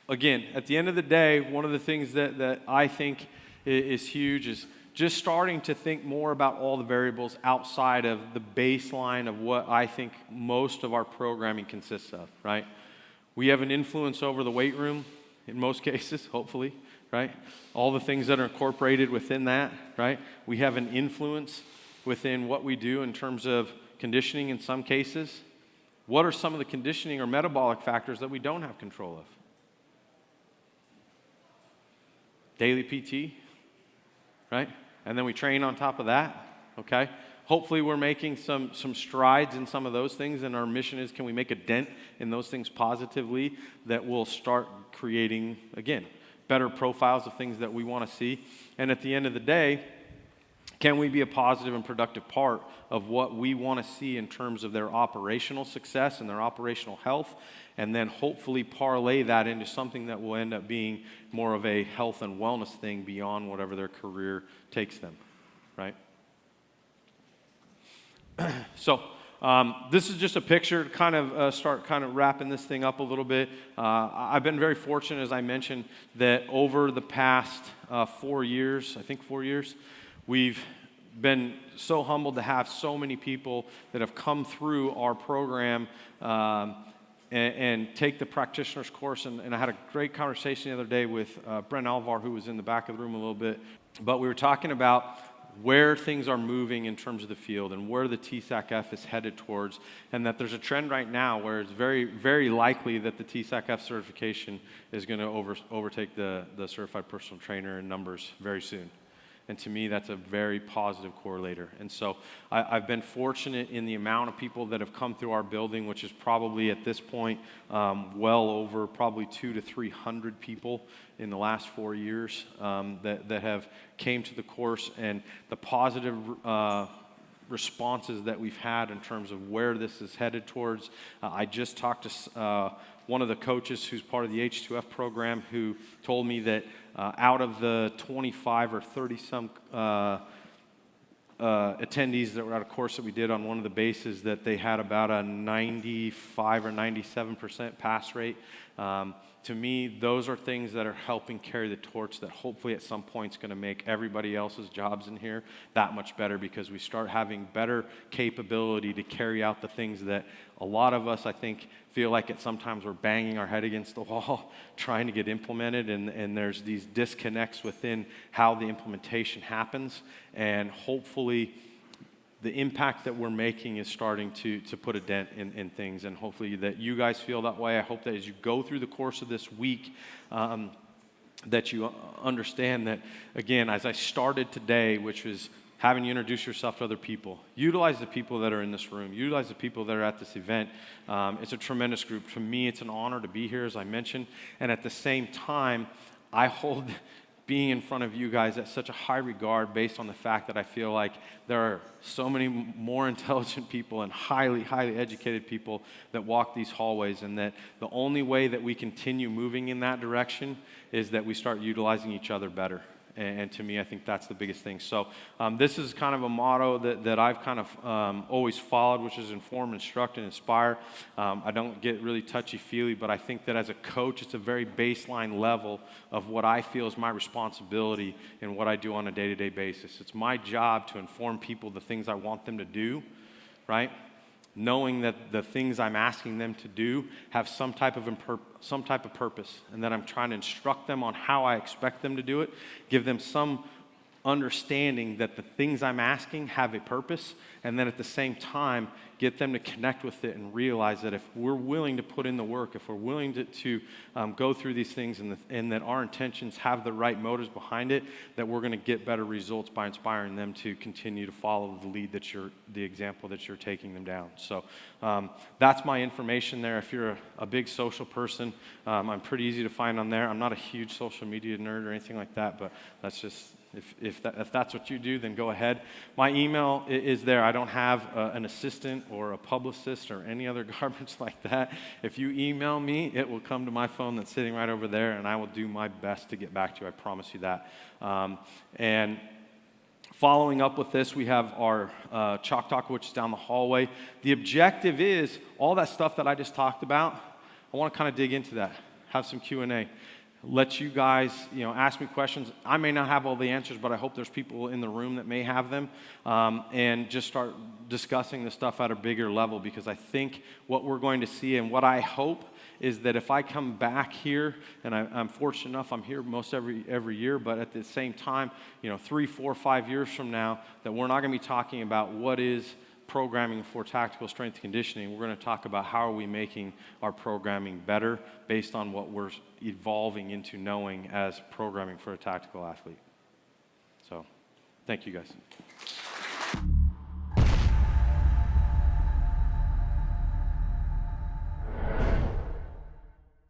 Again, at the end of the day, one of the things that I think is huge is just starting to think more about all the variables outside of the baseline of what I think most of our programming consists of, right? We have an influence over the weight room in most cases, hopefully, right? All the things that are incorporated within that, right? We have an influence within what we do in terms of conditioning in some cases. What are some of the conditioning or metabolic factors that we don't have control of? Daily PT, right? And then we train on top of that, okay? Hopefully we're making some strides in some of those things, and our mission is, can we make a dent in those things positively that will start creating, again, better profiles of things that we want to see. And at the end of the day, can we be a positive and productive part of what we want to see in terms of their operational success and their operational health, and then hopefully parlay that into something that will end up being more of a health and wellness thing beyond whatever their career takes them, right? So this is just a picture to kind of start kind of wrapping this thing up a little bit. I've been very fortunate, as I mentioned, that over the past 4 years, I think 4 years, we've been so humbled to have so many people that have come through our program and take the practitioner's course. And I had a great conversation the other day with Brent Alvar, who was in the back of the room a little bit. But we were talking about where things are moving in terms of the field and where the TSAC-F is headed towards, and that there's a trend right now where it's very, very likely that the TSAC-F certification is going to overtake the certified personal trainer in numbers very soon. And to me, that's a very positive correlator. And so I've been fortunate in the amount of people that have come through our building, which is probably at this point well over probably 200 to 300 people in the last 4 years that have came to the course, and the positive responses that we've had in terms of where this is headed towards. I just talked to one of the coaches who's part of the H2F program, who told me that out of the 25 or 30 some attendees that were at a course that we did on one of the bases, that they had about a 95 or 97% pass rate. To me, those are things that are helping carry the torch that hopefully at some point is going to make everybody else's jobs in here that much better, because we start having better capability to carry out the things that a lot of us, I think, feel like at sometimes we're banging our head against the wall trying to get implemented, and there's these disconnects within how the implementation happens, and hopefully the impact that we're making is starting to put a dent in things, and hopefully that you guys feel that way. I hope that as you go through the course of this week, that you understand that, again, as I started today, which was having you introduce yourself to other people, utilize the people that are in this room, utilize the people that are at this event. It's a tremendous group. For me, it's an honor to be here, as I mentioned, and at the same time, I hold being in front of you guys at such a high regard based on the fact that I feel like there are so many more intelligent people and highly, highly educated people that walk these hallways, and that the only way that we continue moving in that direction is that we start utilizing each other better. And to me, I think that's the biggest thing. So this is kind of a motto that I've kind of always followed, which is inform, instruct, and inspire. I don't get really touchy-feely, but I think that as a coach, it's a very baseline level of what I feel is my responsibility in what I do on a day-to-day basis. It's my job to inform people the things I want them to do, right? Knowing that the things I'm asking them to do have some type of purpose, and that I'm trying to instruct them on how I expect them to do it, give them some understanding that the things I'm asking have a purpose, and then at the same time get them to connect with it and realize that if we're willing to put in the work, if we're willing to go through these things, and that our intentions have the right motives behind it, that we're going to get better results by inspiring them to continue to follow the lead the example that you're taking them down. So that's my information there. If you're a big social person, I'm pretty easy to find on there. I'm not a huge social media nerd or anything like that, but that's just, if that's what you do, then go ahead. My email is there. I don't have an assistant or a publicist or any other garbage like that. If you email me, it will come to my phone that's sitting right over there, and I will do my best to get back to you. I promise you that. And following up with this, we have our Chalk Talk, which is down the hallway. The objective is all that stuff that I just talked about. I want to kind of dig into that, have some Q&A. Let you guys, ask me questions. I may not have all the answers, but I hope there's people in the room that may have them, and just start discussing the stuff at a bigger level, because I think what we're going to see, and what I hope, is that if I come back here, and I'm fortunate enough, I'm here most every year, but at the same time, 3, 4, 5 years from now, that we're not going to be talking about what is programming for tactical strength conditioning. We're going to talk about how are we making our programming better based on what we're evolving into knowing as programming for a tactical athlete. So, thank you guys.